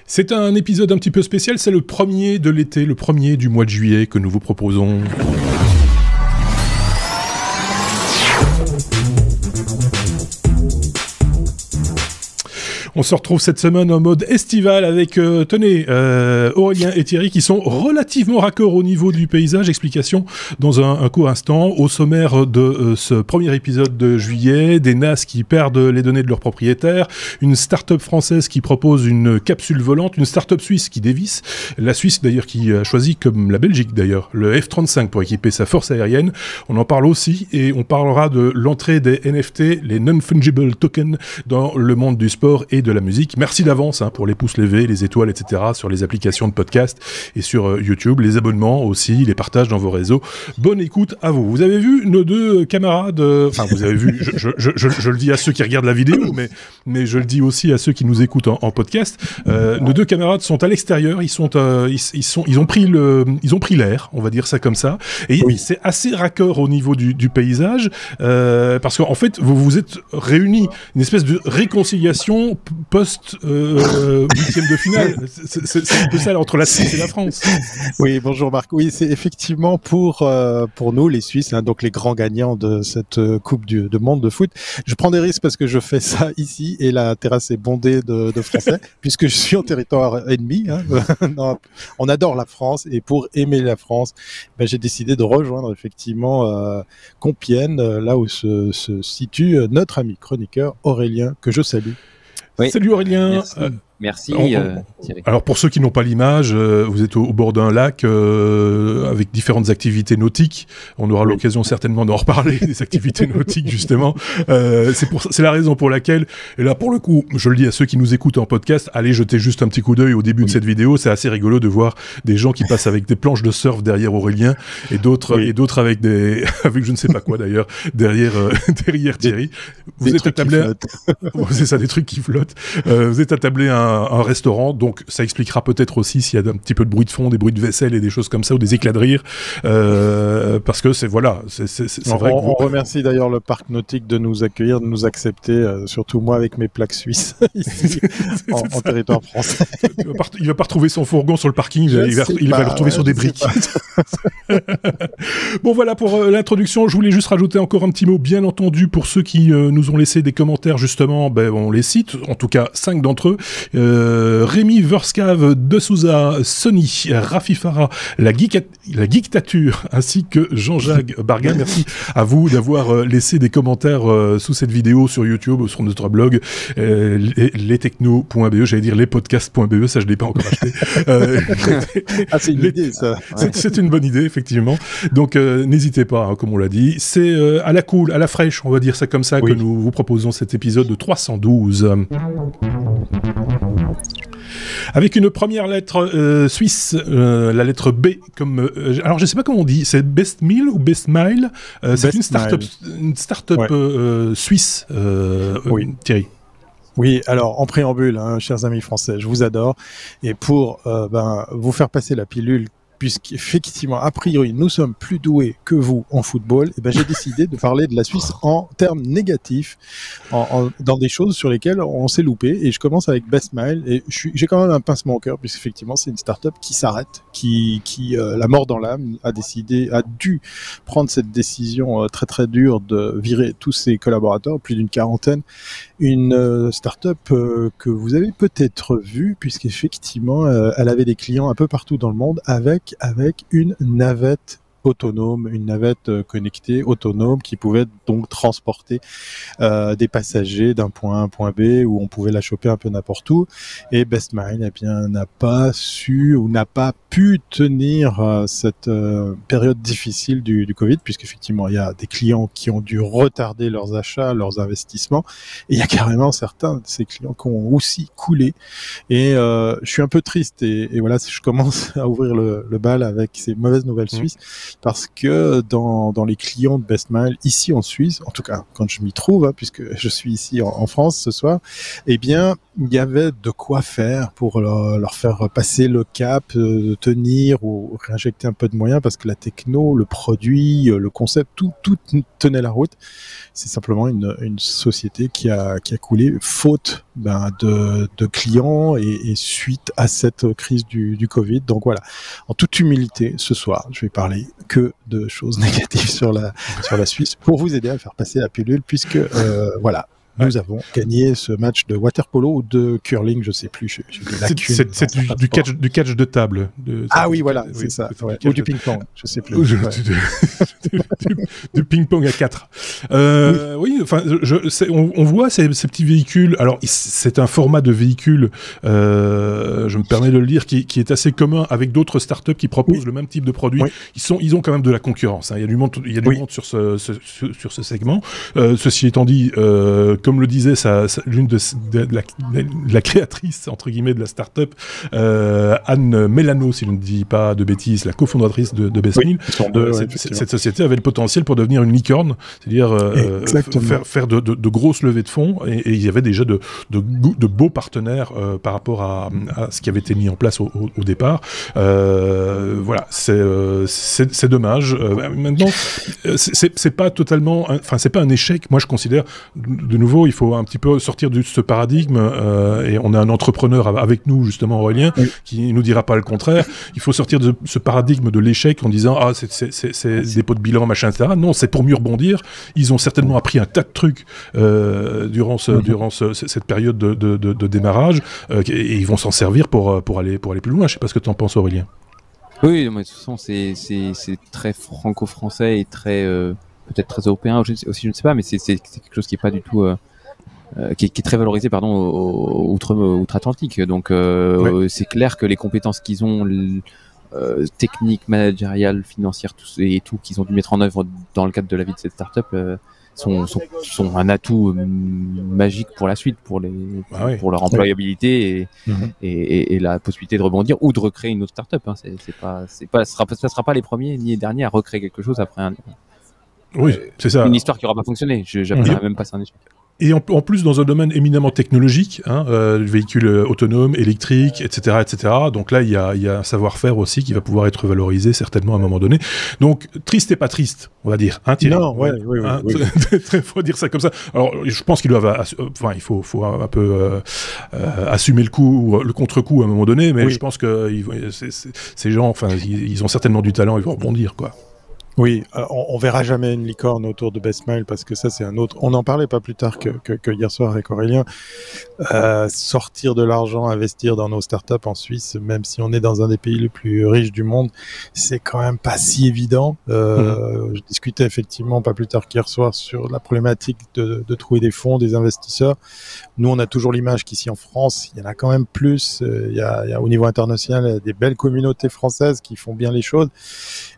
C'est un épisode un petit peu spécial, c'est le premier de l'été, le premier du mois de juillet que nous vous proposons. On se retrouve cette semaine en mode estival avec, Aurélien et Thierry qui sont relativement raccords au niveau du paysage. Explication dans un court instant. Au sommaire de ce premier épisode de juillet, des NAS qui perdent les données de leurs propriétaires, une start-up française qui propose une capsule volante, une start-up suisse qui dévisse, la Suisse d'ailleurs qui a choisi, comme la Belgique d'ailleurs, le F-35 pour équiper sa force aérienne. On en parle aussi et on parlera de l'entrée des NFT, les Non-Fungible Tokens, dans le monde du sport et de la musique. Merci d'avance pour les pouces levés, les étoiles, etc. sur les applications de podcast et sur YouTube, les abonnements aussi, les partages dans vos réseaux. Bonne écoute à vous. Vous avez vu nos deux camarades, enfin vous avez vu, je le dis à ceux qui regardent la vidéo, mais je le dis aussi à ceux qui nous écoutent en podcast. Nos deux camarades sont à l'extérieur, ils ont pris l'air, on va dire ça comme ça, et oui. C'est assez raccord au niveau du paysage, parce qu'en fait vous vous êtes réunis, une espèce de réconciliation post-huitième de finale. C'est un peu ça entre la Suisse et la France. Oui, bonjour Marc. Oui, c'est effectivement pour nous, les Suisses, donc les grands gagnants de cette Coupe de Monde de foot. Je prends des risques parce que je fais ça ici et la terrasse est bondée de Français, puisque je suis en territoire ennemi. Non, on adore la France et pour aimer la France, j'ai décidé de rejoindre effectivement Compiègne, là où se situe notre ami chroniqueur Aurélien, que je salue. Oui. Salut Aurélien. Merci Thierry. Alors pour ceux qui n'ont pas l'image, vous êtes au bord d'un lac avec différentes activités nautiques. On aura l'occasion certainement d'en reparler, des activités nautiques justement. C'est la raison pour laquelle, et là pour le coup, je le dis à ceux qui nous écoutent en podcast, allez jeter juste un petit coup d'œil au début de cette vidéo. C'est assez rigolo de voir des gens qui passent avec des planches de surf derrière Aurélien et d'autres avec avec je ne sais pas quoi d'ailleurs derrière Thierry. Vous êtes attablé, c'est ça, des trucs qui flottent. Vous êtes attablé un restaurant, donc ça expliquera peut-être aussi s'il y a un petit peu de bruit de fond, des bruits de vaisselle et des choses comme ça, ou des éclats de rire, parce que c'est vrai que on remercie d'ailleurs le parc nautique de nous accueillir, de nous accepter, surtout moi avec mes plaques suisses ici en territoire français. Il va pas retrouver son fourgon sur le parking, il va le retrouver sur des briques. Bon voilà pour l'introduction. Je voulais juste rajouter encore un petit mot, bien entendu, pour ceux qui nous ont laissé des commentaires justement, on les cite, en tout cas 5 d'entre eux. Rémi Verskav, De Souza, Sony, Rafi Farah, la Geektature, ainsi que Jean-Jacques Barga. Merci à vous d'avoir laissé des commentaires sous cette vidéo sur YouTube ou sur notre blog lestechno.be, j'allais dire lespodcast.be, ça je l'ai pas encore acheté. C'est une idée ça. Ouais. C'est une bonne idée effectivement. Donc n'hésitez pas, comme on l'a dit. C'est à la cool, à la fraîche, on va dire ça comme ça, que nous vous proposons cet épisode de 312. Avec une première lettre suisse, la lettre B, comme alors je sais pas comment on dit, c'est Best Meal ou Best Mile, c'est une start-up suisse, Thierry. Oui, alors en préambule, chers amis français, je vous adore, et pour vous faire passer la pilule, puisqu'effectivement, a priori, nous sommes plus doués que vous en football, j'ai décidé de parler de la Suisse en termes négatifs, dans des choses sur lesquelles on s'est loupé. Et je commence avec Best Mile, et j'ai quand même un pincement au cœur, puisqu'effectivement, c'est une start-up qui s'arrête, qui la mort dans l'âme, a dû prendre cette décision très très dure de virer tous ses collaborateurs, plus d'une quarantaine. Une start-up que vous avez peut-être vue, puisqu'effectivement, elle avait des clients un peu partout dans le monde, avec une navette autonome, une navette connectée autonome qui pouvait donc transporter des passagers d'un point A à un point B, où on pouvait la choper un peu n'importe où. Et Best Mile n'a pas su ou n'a pas pu tenir cette période difficile du Covid, puisqu'effectivement il y a des clients qui ont dû retarder leurs achats, leurs investissements, et il y a carrément certains de ces clients qui ont aussi coulé. Et je suis un peu triste, et voilà, je commence à ouvrir le bal avec ces mauvaises nouvelles suisses. parce que dans les clients de Bestmail ici en Suisse, en tout cas quand je m'y trouve, hein, puisque je suis ici en France ce soir, eh bien il y avait de quoi faire pour leur faire passer le cap, de tenir ou réinjecter un peu de moyens, parce que la techno, le produit, le concept, tout tenait la route. C'est simplement une société qui a coulé faute de clients et suite à cette crise du Covid. Donc voilà, en toute humilité, ce soir, je vais parler que de choses négatives sur la Suisse pour vous aider à faire passer la pilule, puisque voilà. Nous avons gagné ce match de waterpolo ou de curling, je sais plus. C'est du catch de table. Oui, voilà, c'est ça. Ouais. Ou du ping-pong, je sais plus. Du ping-pong à 4. Oui, enfin, on voit ces petits véhicules. Alors, c'est un format de véhicule, je me permets de le dire, qui est assez commun avec d'autres startups qui proposent le même type de produit. Ils ont quand même de la concurrence. Hein. Il y a du monde sur ce segment. Ceci étant dit, comme le disait l'une de la créatrice, entre guillemets, de la start-up, Anne Mélano, si je ne dis pas de bêtises, la cofondatrice de Bestmail, cette société avait le potentiel pour devenir une licorne, c'est-à-dire faire de grosses levées de fonds, et il y avait déjà de beaux partenaires par rapport à ce qui avait été mis en place au départ. Voilà, c'est dommage. Maintenant, c'est pas totalement, enfin, c'est pas un échec. Moi, je considère, de nouveau, il faut un petit peu sortir de ce paradigme, et on a un entrepreneur avec nous, justement, Aurélien, qui nous dira pas le contraire. Il faut sortir de ce paradigme de l'échec en disant c'est des pots de bilan, machin, etc. Non, c'est pour mieux rebondir. Ils ont certainement appris un tas de trucs durant cette période de démarrage, et ils vont s'en servir pour aller plus loin. Je sais pas ce que tu en penses, Aurélien. Oui, mais de toute façon, c'est très franco-français et très peut-être très européen aussi, je ne sais pas, mais c'est quelque chose qui est pas du tout qui est très valorisé, outre-Atlantique. Donc c'est clair que les compétences qu'ils ont, techniques, managériales, financières, tout qu'ils ont dû mettre en œuvre dans le cadre de la vie de cette start-up sont un atout magique pour la suite, pour leur employabilité et la possibilité de rebondir ou de recréer une autre start-up. Hein. Ça sera pas les premiers ni les derniers à recréer quelque chose après c'est ça. Une histoire qui n'aura pas fonctionné. J'appellerais même pas ça un échec. Et en plus, dans un domaine éminemment technologique, véhicules autonomes, électriques, etc., etc. Donc là, il y a un savoir-faire aussi qui va pouvoir être valorisé certainement à un moment donné. Donc, triste et pas triste, on va dire. Thierry. Non, oui. Faut dire ça comme ça. Alors, je pense qu'ils doivent, il faut un peu assumer le contre-coup à un moment donné, mais je pense que ces gens, enfin, ils ont certainement du talent, ils vont rebondir, quoi. Oui, on verra jamais une licorne autour de Bestmail, parce que ça, c'est un autre. On en parlait pas plus tard que hier soir avec Aurélien. Sortir de l'argent, investir dans nos startups en Suisse, même si on est dans un des pays les plus riches du monde, c'est quand même pas si évident. Je discutais effectivement pas plus tard qu'hier soir sur la problématique de trouver des fonds, des investisseurs. Nous, on a toujours l'image qu'ici en France, il y en a quand même plus. Il y a au niveau international des belles communautés françaises qui font bien les choses.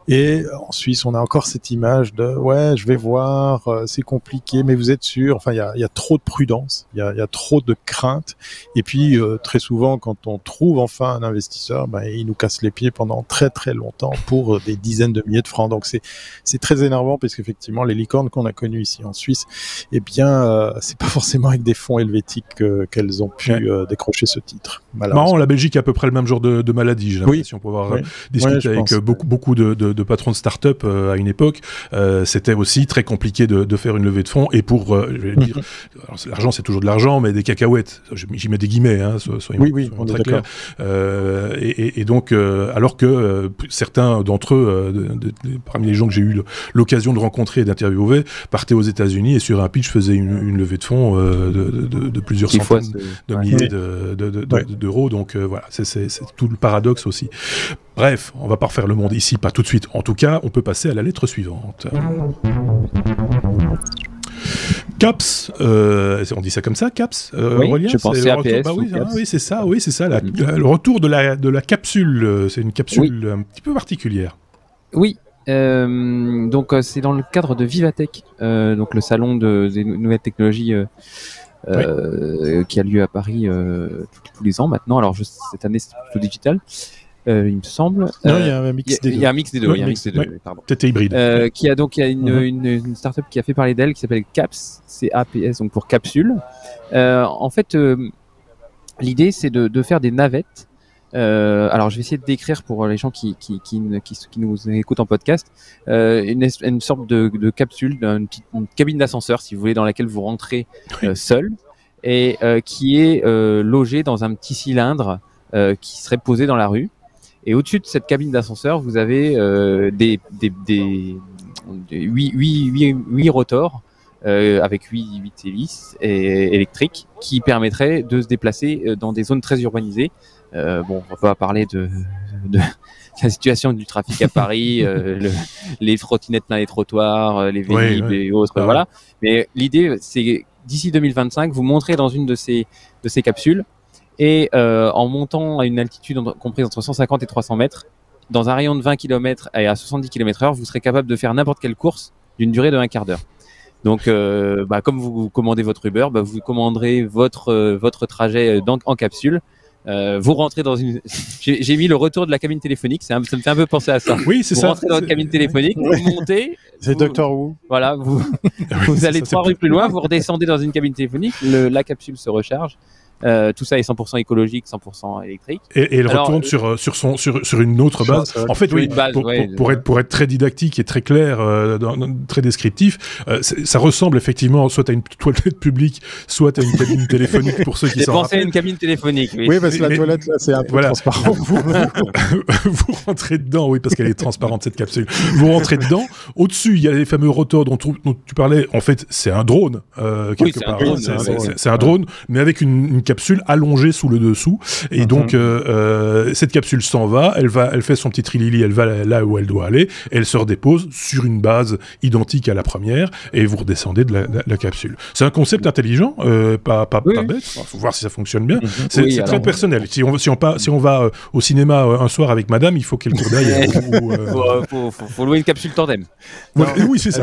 Et en Suisse, on a encore cette image de je vais voir, c'est compliqué, mais vous êtes sûr. Enfin, il y a trop de prudence, il y a trop de crainte. Et puis très souvent, quand on trouve enfin un investisseur, il nous casse les pieds pendant très très longtemps pour des dizaines de milliers de francs. Donc c'est très énervant, parce qu'effectivement, les licornes qu'on a connues ici en Suisse, c'est pas forcément avec des fonds helvétiques qu'elles ont pu décrocher ce titre. Marrant, la Belgique a à peu près le même genre de maladie. J'ai l'impression pour avoir discuté avec beaucoup de patrons de start-up à une époque. C'était aussi très compliqué de faire une levée de fonds, et pour je vais dire, alors, l'argent, c'est toujours de l'argent, mais des cacahuètes, j'y mets des guillemets, soyons on très est clairs. Et donc alors que certains d'entre eux, parmi les gens que j'ai eu l'occasion de rencontrer et d'interviewer, partaient aux États-Unis et sur un pitch faisaient une levée de fonds de plusieurs centaines de milliers d'euros. Donc voilà, c'est tout le paradoxe aussi. Bref, on va pas refaire le monde ici, pas tout de suite. En tout cas, on peut passer à la lettre suivante. CAPS, on dit ça comme ça, CAPS, Aurélien, je pensais à PS. C'est ça, le retour de la capsule. C'est une capsule un petit peu particulière. Oui. Donc c'est dans le cadre de Vivatech, donc le salon des nouvelles technologies qui a lieu à Paris tous les ans maintenant. Alors cette année c'est plutôt digital. il me semble. Non, il y a un mix des deux. Il y a un mix des deux, Ouais, il y a un mix des deux, ouais. pardon. C'était hybride. Il y a une startup qui a fait parler d'elle qui s'appelle CAPS, C-A-P-S, donc pour capsule. En fait, l'idée c'est de faire des navettes. Alors je vais essayer de décrire pour les gens qui nous écoutent en podcast une sorte de capsule, une cabine d'ascenseur si vous voulez, dans laquelle vous rentrez seul et qui est logée dans un petit cylindre qui serait posé dans la rue. Et au-dessus de cette cabine d'ascenseur, vous avez huit rotors avec 8 hélices électriques qui permettraient de se déplacer dans des zones très urbanisées. Bon, on va pas parler de la situation du trafic à Paris, les trottinettes plein les trottoirs, les Vélib et autres, voilà. Mais l'idée, c'est d'ici 2025, vous montrez dans une de ces capsules et en montant à une altitude comprise entre 150 et 300 mètres, dans un rayon de 20 km et à 70 km/h, vous serez capable de faire n'importe quelle course d'une durée de 1 quart d'heure. Donc, comme vous commandez votre Uber, vous commanderez votre trajet en capsule. Vous rentrez dans une. J'ai mis le retour de la cabine téléphonique. Ça me fait un peu penser à ça. Oui, c'est ça. Vous rentrez dans votre cabine téléphonique, vous montez. C'est Doctor Who. Voilà, vous allez 3 rues plus loin, vous redescendez dans une cabine téléphonique. La capsule se recharge. Tout ça est 100% écologique, 100% électrique. Et elle retourne sur une autre base. En fait, oui, pour être très didactique et très clair, très descriptif, ça ressemble effectivement soit à une toilette publique, soit à une cabine téléphonique pour ceux qui s'en rappellent. Pensez à une cabine téléphonique. Oui, parce que la toilette, là, c'est un peu transparent. Vous rentrez dedans, oui, parce qu'elle est transparente, cette capsule. Vous rentrez dedans. Au-dessus, il y a les fameux rotors dont tu parlais. En fait, c'est un drone, quelque part. C'est un drone, mais avec une capsule allongée sous le dessous. Et donc, cette capsule s'en va, elle fait son petit trilili, elle va là où elle doit aller, et elle se redépose sur une base identique à la première, et vous redescendez de la capsule. C'est un concept intelligent, pas bête. Faut voir si ça fonctionne bien. C'est très personnel. Si on va au cinéma un soir avec madame, il faut qu'elle court derrière. Faut louer une capsule tandem. Oui, c'est ça.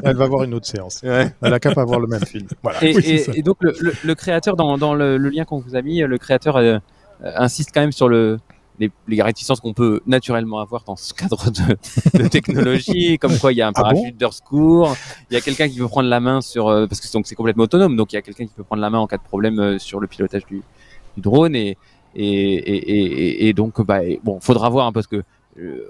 Elle va voir une autre séance. Ouais. Elle a qu'à pas voir le même film. Voilà. Et donc, le créateur, dans le lien qu'on vous a mis, le créateur insiste quand même sur les réticences qu'on peut naturellement avoir dans ce cadre de technologie, comme quoi il y a un parachute de secours, il y a quelqu'un qui peut prendre la main parce que donc c'est complètement autonome, donc il y a quelqu'un qui peut prendre la main en cas de problème sur le pilotage du drone et donc faudra voir parce que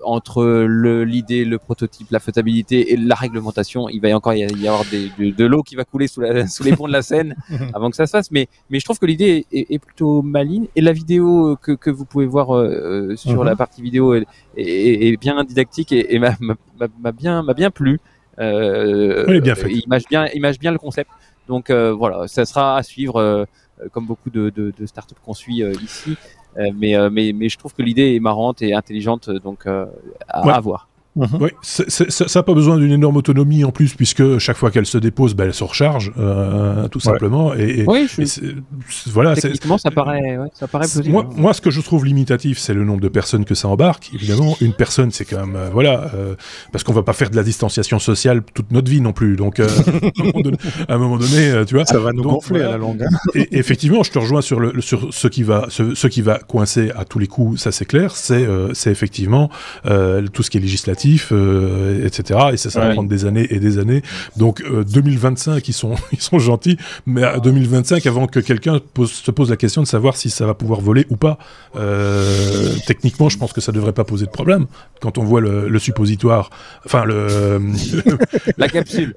entre l'idée, le prototype, la faisabilité et la réglementation, il va encore y avoir de l'eau qui va couler sous les ponts de la Seine avant que ça se fasse. Mais je trouve que l'idée est plutôt maligne et la vidéo que vous pouvez voir sur la partie vidéo est bien didactique et m'a bien plu. Elle est bien faite. Image bien le concept. Donc voilà, ça sera à suivre comme beaucoup de startups qu'on suit ici. Mais je trouve que l'idée est marrante et intelligente, donc à voir. Oui, ça n'a pas besoin d'une énorme autonomie en plus, puisque chaque fois qu'elle se dépose, elle se recharge, tout simplement. Voilà, techniquement, ça paraît possible. Moi, ce que je trouve limitatif, c'est le nombre de personnes que ça embarque. Évidemment, une personne, c'est quand même parce qu'on va pas faire de la distanciation sociale toute notre vie non plus. Donc, à un moment donné, tu vois, ça va nous gonfler à la longue. Et effectivement, je te rejoins sur ce qui va coincer à tous les coups. Ça, c'est clair. C'est effectivement tout ce qui est législatif. Etc. Et ça va prendre des années et des années. Donc 2025, ils sont gentils, mais à 2025, avant que quelqu'un se pose la question de savoir si ça va pouvoir voler ou pas, techniquement, je pense que ça devrait pas poser de problème. Quand on voit le suppositoire, enfin la capsule.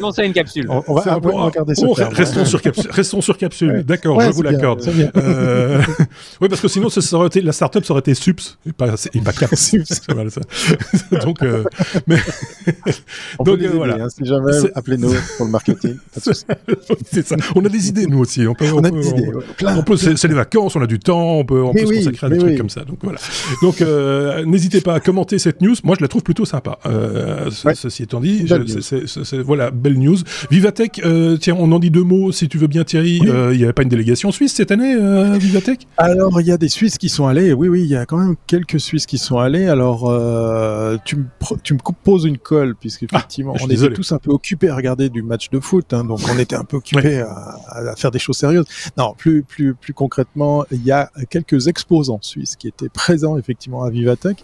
Non, c'est une capsule. On va regarder ce terme. Restons sur capsule. D'accord, je vous l'accorde. Oui, parce que sinon, la startup ça aurait été Sups et pas Caps. Voilà, ça. Donc, voilà. Hein, si jamais, appelez-nous pour le marketing. C'est ça. On a des idées, nous aussi. On a des idées. C'est les vacances, on a du temps, on peut se consacrer à des trucs comme ça. Donc voilà. Donc n'hésitez pas à commenter cette news. Moi, je la trouve plutôt sympa. Ceci étant dit, voilà, belle news. Vivatech, tiens, on en dit 2 mots, si tu veux bien, Thierry. Il n'y avait pas une délégation suisse cette année, Vivatech? Alors, il y a des Suisses qui sont allés. Oui, il y a quand même quelques Suisses qui sont allés. Alors, tu me poses une colle, puisqu'effectivement, on était désolé. tous un peu occupés à regarder du match de foot, hein, donc on était un peu occupés à faire des choses sérieuses. Non, plus concrètement, il y a quelques exposants suisses qui étaient présents effectivement à Vivatech.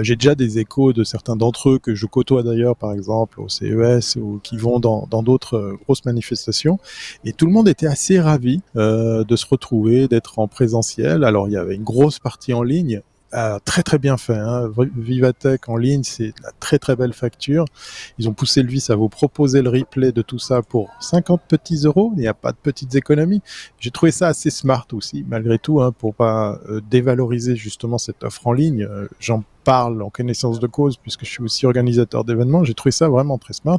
J'ai déjà des échos de certains d'entre eux que je côtoie d'ailleurs, par exemple au CES, ou qui vont dans d'autres grosses manifestations, et tout le monde était assez ravi de se retrouver, d'être en présentiel. Alors il y avait une grosse partie en ligne, très très bien fait, hein. Vivatech en ligne, c'est de la très très belle facture. Ils ont poussé le vice à vous proposer le replay de tout ça pour 50 petits euros. Il n'y a pas de petites économies. J'ai trouvé ça assez smart aussi, malgré tout, hein, pour pas dévaloriser justement cette offre en ligne. J'en parle en connaissance de cause puisque je suis aussi organisateur d'événements. J'ai trouvé ça vraiment très smart.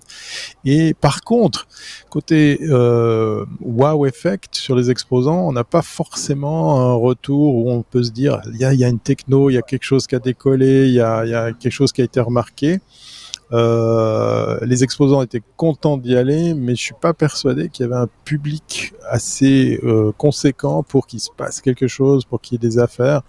Et par contre, côté wow effect sur les exposants, on n'a pas forcément un retour où on peut se dire il y a une techno, il y a quelque chose qui a décollé, il y a quelque chose qui a été remarqué. Les exposants étaient contents d'y aller, mais je suis pas persuadé qu'il y avait un public assez conséquent pour qu'il se passe quelque chose, pour qu'il y ait des affaires.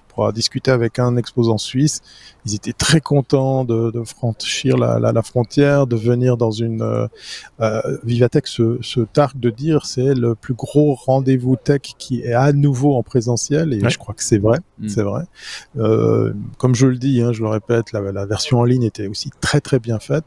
Pour avoir discuté avec un exposant suisse, ils étaient très contents de franchir la frontière, de venir dans une Vivatech se targue de dire c'est le plus gros rendez-vous tech qui est à nouveau en présentiel, et je crois que c'est vrai, c'est vrai. Comme je le dis, hein, je le répète, la version en ligne était aussi très très bien faite,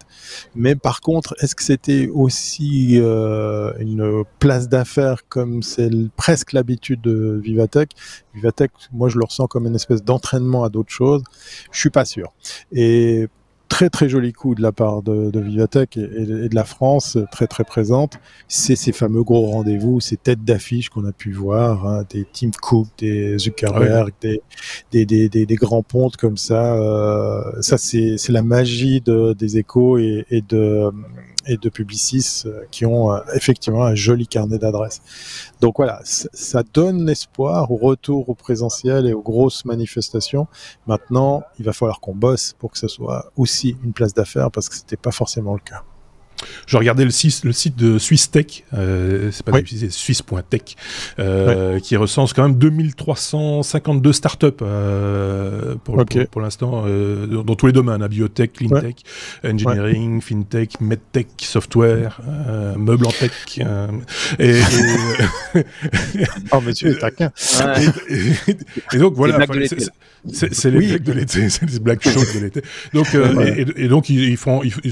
mais par contre, est-ce que c'était aussi une place d'affaires comme c'est presque l'habitude de Vivatech? Vivatech, moi je le ressens comme une espèce d'entraînement à d'autres choses. Je suis pas sûr. Et très très joli coup de la part de Vivatech et de la France, très très présente. C'est ces fameux gros rendez-vous, ces têtes d'affiche qu'on a pu voir, hein, des Tim Cook, des Zuckerberg, des grands pontes comme ça. Ça c'est la magie des échos et de Publicis qui ont effectivement un joli carnet d'adresses. Donc voilà, ça donne l'espoir au retour au présentiel et aux grosses manifestations. Maintenant, il va falloir qu'on bosse pour que ce soit aussi une place d'affaires, parce que c'était pas forcément le cas. Je regardais le site de SwissTech, c'est pas c'est Suisse.tech, qui recense quand même 2352 startups pour l'instant, dans tous les domaines, hein, biotech, cleantech, engineering, fintech, medtech, software, meubles en tech. Oh, monsieur est taquin. Et donc voilà, c'est les blagues de l'été, c'est les blagues chaudes de l'été. Donc, et donc ils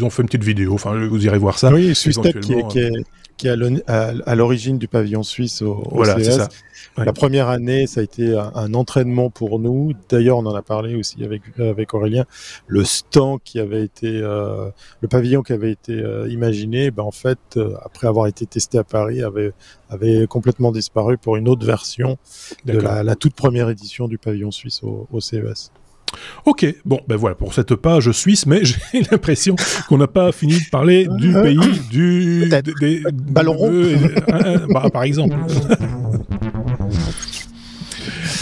ont fait une petite vidéo, enfin vous irez voir ça. Oui, SwissTech qui est à l'origine du pavillon suisse au voilà, CES. c'est ça. Ouais. La première année, ça a été un entraînement pour nous. D'ailleurs, on en a parlé aussi avec Aurélien. Le stand qui avait été, le pavillon qui avait été imaginé, en fait, après avoir été testé à Paris, avait complètement disparu pour une autre version de la toute première édition du pavillon suisse au CES. Ok, bon, ben voilà, pour cette page suisse, mais j'ai l'impression qu'on n'a pas fini de parler du pays des ballon rond, par exemple.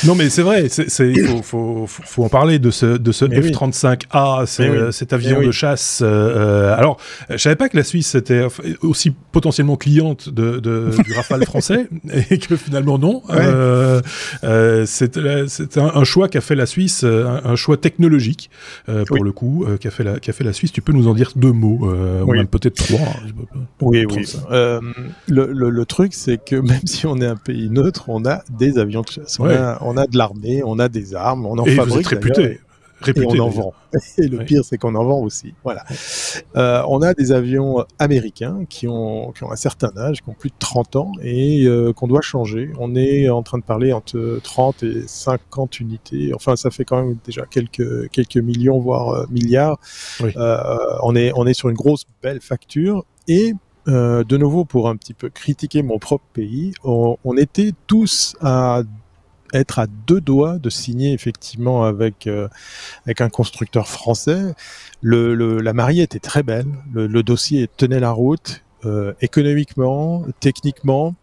Non, mais c'est vrai, il faut en parler de ce F-35A, cet avion de chasse. Alors, je savais pas que la Suisse était aussi potentiellement cliente du Rafale français, et que finalement non. C'est un choix qu'a fait la Suisse, un choix technologique pour le coup, qu'a fait la Suisse. Tu peux nous en dire deux mots, ou même peut-être trois. Oui. Le truc, c'est que même si on est un pays neutre, on a des avions de chasse. On a de l'armée, on a des armes, on en fabrique. Vous êtes réputé. Et on en vend. Et le pire, c'est qu'on en vend aussi. Voilà. On a des avions américains qui ont un certain âge, qui ont plus de 30 ans et qu'on doit changer. On est en train de parler entre 30 et 50 unités. Enfin, ça fait quand même déjà quelques millions, voire milliards. Oui. On est sur une grosse, belle facture. Et de nouveau, pour un petit peu critiquer mon propre pays, on était tous à être à deux doigts de signer effectivement avec un constructeur français. La mariée était très belle, le dossier tenait la route, économiquement, techniquement,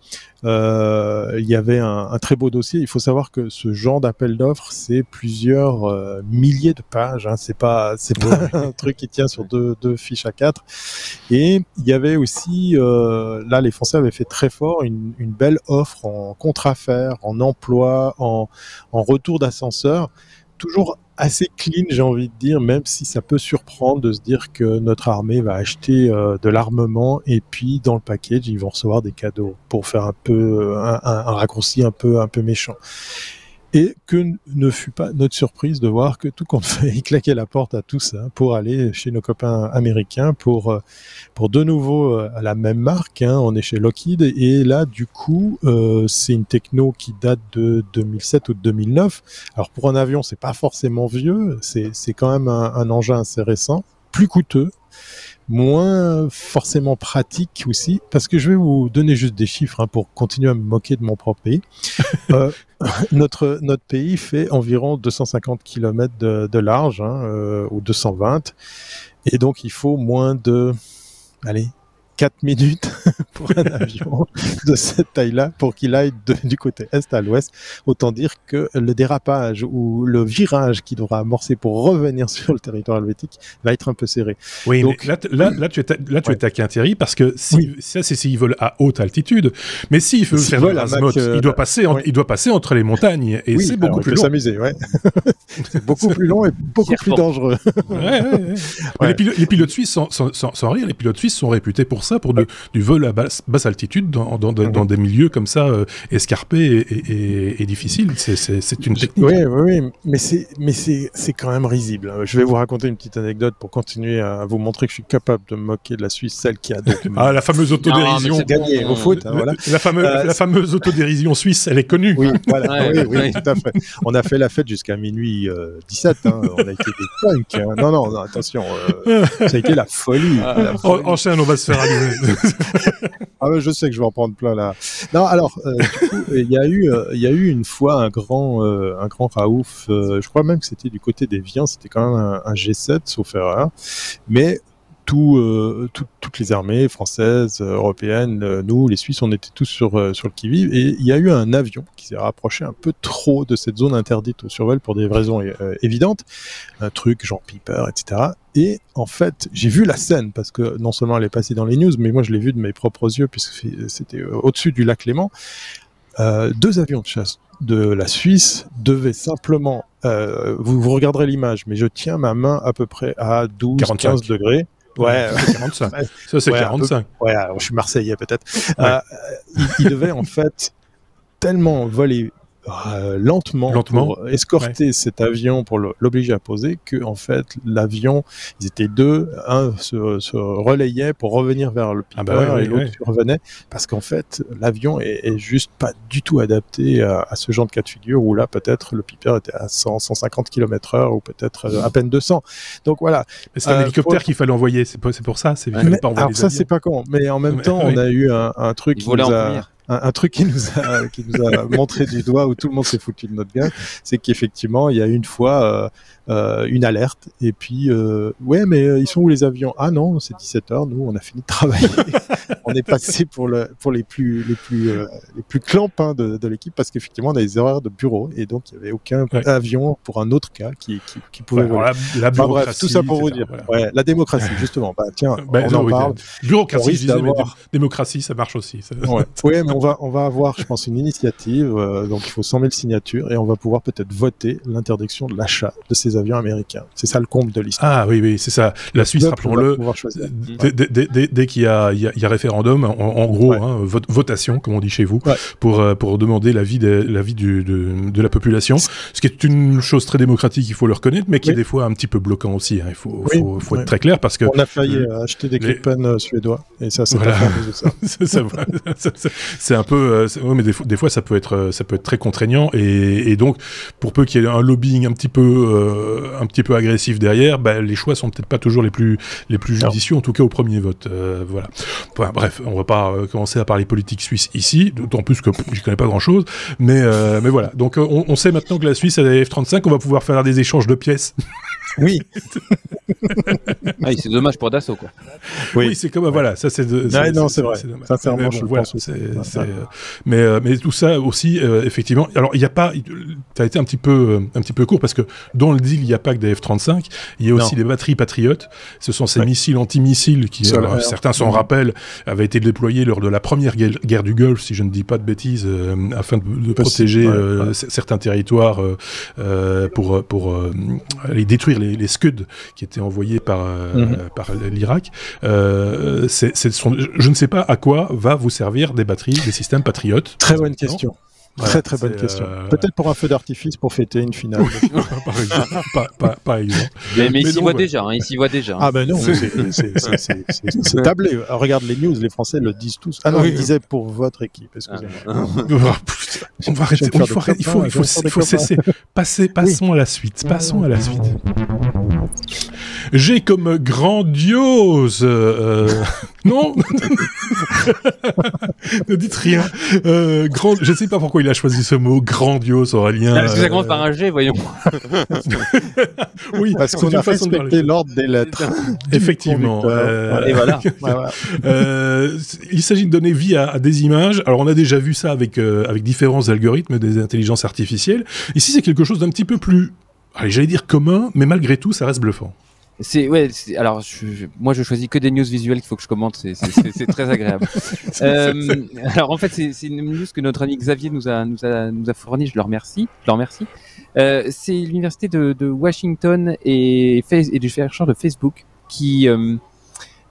il y avait un très beau dossier. Il faut savoir que ce genre d'appel d'offres, c'est plusieurs milliers de pages, hein. C'est pas un truc qui tient sur deux fiches A4. Et il y avait aussi, là les Français avaient fait très fort, une belle offre en contre-affaires, en emploi, en retour d'ascenseur. toujours assez clean, j'ai envie de dire, même si ça peut surprendre de se dire que notre armée va acheter de l'armement et puis dans le package ils vont recevoir des cadeaux pour faire un peu un raccourci un peu méchant. Et que ne fut pas notre surprise de voir que tout compte fait, ils claquaient la porte à tout ça pour aller chez nos copains américains pour de nouveau à la même marque. On est chez Lockheed et là, du coup, c'est une techno qui date de 2007 ou de 2009. Alors pour un avion, c'est pas forcément vieux, c'est quand même un engin assez récent, plus coûteux, moins forcément pratique aussi, parce que je vais vous donner juste des chiffres pour continuer à me moquer de mon propre pays. Notre pays fait environ 250 km de large, ou 220, et donc il faut moins de 4 minutes pour un avion de cette taille-là pour qu'il aille du côté est à l'ouest. Autant dire que le dérapage ou le virage qu'il devra amorcer pour revenir sur le territoire helvétique va être un peu serré. Oui, donc, mais là tu es taquin Thierry, parce que ça c'est s'il vole à haute altitude, mais s'il veut faire de l'Azmot, il doit passer entre les montagnes et c'est beaucoup plus long. S'amuser, c'est beaucoup plus long et beaucoup plus dangereux. Les pilotes suisses, sans rire, les pilotes suisses sont réputés pour ça, pour du vol à basse altitude dans des milieux comme ça escarpés et difficiles. C'est une technique. Oui, mais c'est quand même risible. Je vais vous raconter une petite anecdote pour continuer à vous montrer que je suis capable de me moquer de la Suisse, celle qui a donc la fameuse autodérision. Gagné au foot. Voilà. La fameuse autodérision suisse, elle est connue. Oui, voilà. Oui, tout à fait. On a fait la fête jusqu'à minuit 17. On a été des punks. Non, attention. Ça a été la folie. Enchaîne, on va se faire allumer. Je sais que je vais en prendre plein là. Non, alors du coup, il y a eu une fois un grand Raouf. Je crois même que c'était du côté des Viens. C'était quand même un G7, sauf erreur. Mais toutes les armées françaises, européennes, nous, les Suisses, on était tous sur le qui-vive. Et il y a eu un avion qui s'est rapproché un peu trop de cette zone interdite au survol pour des raisons évidentes. Un truc genre Piper, etc. Et en fait, j'ai vu la scène, parce que non seulement elle est passée dans les news, mais moi je l'ai vue de mes propres yeux, puisque c'était au-dessus du lac Léman. 2 avions de chasse de la Suisse devaient simplement... vous regarderez l'image, mais je tiens ma main à peu près à 12-15 degrés. Ouais, 45. Ça, c'est 45. Je suis Marseillais, peut-être. Il devait, en fait, tellement voler lentement pour escorter cet avion, pour l'obliger à poser, que en fait l'avion, ils étaient 2, un se relayait pour revenir vers le Piper et l'autre revenait, parce qu'en fait l'avion est juste pas du tout adapté à ce genre de cas de figure où là peut-être le Piper était à 150 km/h ou peut-être à peine 200. Donc voilà. Mais c'est un hélicoptère qu'il fallait envoyer, c'est pour ça. Alors ça c'est pas con, mais en même temps on a eu un truc qui nous a... Un truc qui nous a montré du doigt, où tout le monde s'est foutu de notre gueule, c'est qu'effectivement il y a une fois une alerte et puis mais ils sont où les avions? Ah non, c'est 17h, nous on a fini de travailler. On est passé pour les plus clampins de l'équipe, parce qu'effectivement on a des erreurs de bureau et donc il n'y avait aucun avion pour un autre cas qui pouvait voler. La bureaucratie, bref, tout ça pour vous dire. Voilà. La démocratie, justement. On en parle. Bureaucratie, je disais, mais démocratie, ça marche aussi. Oui, mais on va avoir, je pense, une initiative, donc il faut 100 000 signatures, et on va pouvoir peut-être voter l'interdiction de l'achat de ces avions américains. C'est ça le comble de l'histoire. Ah oui, c'est ça. La Suisse, rappelons-le, dès qu'il y a référendum, en gros, votation, comme on dit chez vous, pour demander l'avis de la population, ce qui est une chose très démocratique, il faut le reconnaître, mais qui est des fois un petit peu bloquant aussi. Il faut être très clair, parce que... On a failli acheter des Gripen suédois, et ça, c'est pas ça. C'est un peu... mais des fois, ça peut être très contraignant, et donc, pour peu qu'il y ait un lobbying un petit peu agressif derrière, les choix sont peut-être pas toujours les plus judicieux, en tout cas au premier vote. Voilà. Enfin, bref, on va pas commencer à parler politique suisse ici, d'autant plus que je connais pas grand-chose, mais voilà. Donc on sait maintenant que la Suisse a des F-35, on va pouvoir faire des échanges de pièces. Oui. Ah, c'est dommage pour Dassault, quoi. Oui, c'est comme voilà, ça c'est non, c'est vrai. dommage. Sincèrement, Mais je voilà, pense aussi. mais tout ça aussi effectivement. Alors il y a pas, t'as été un petit peu court parce que dans le deal il n'y a pas que des F-35, il y a aussi les batteries Patriot. Ce sont ces missiles anti-missiles qui certains s'en rappellent avaient été déployés lors de la première guerre du Golfe, si je ne dis pas de bêtises, afin de protéger certains territoires pour aller détruire les Scud qui étaient envoyés par l'Irak. Je ne sais pas à quoi va vous servir des batteries, des systèmes Patriot. Très bonne question. Voilà, très bonne question. Peut-être pour un feu d'artifice pour fêter une finale. par exemple. Mais il s'y voit déjà. Il s'y voit déjà. Ah ben non, c'est tablé. Regarde les news, les Français le disent tous. Ah non, ils disaient pour votre équipe. Excusez-moi. On va arrêter. Il faut cesser. Passons à la suite. Passons à la suite. J'ai comme grandiose. Non. Ne dites rien. Je ne sais pas pourquoi il a choisi ce mot grandiose, Aurélien. Parce que ça commence par un G, voyons. Oui, parce qu'on a respecté l'ordre des lettres. Effectivement. Et voilà. Il s'agit de donner vie à des images. Alors, on a déjà vu ça avec différents algorithmes des intelligences artificielles. Ici, c'est quelque chose d'un petit peu plus, j'allais dire commun, mais malgré tout, ça reste bluffant. Alors moi je choisis que des news visuelles qu'il faut que je commente, c'est très agréable. Alors en fait c'est une news que notre ami Xavier nous a fourni, je le remercie. C'est l'université de Washington et du chercheur de Facebook qui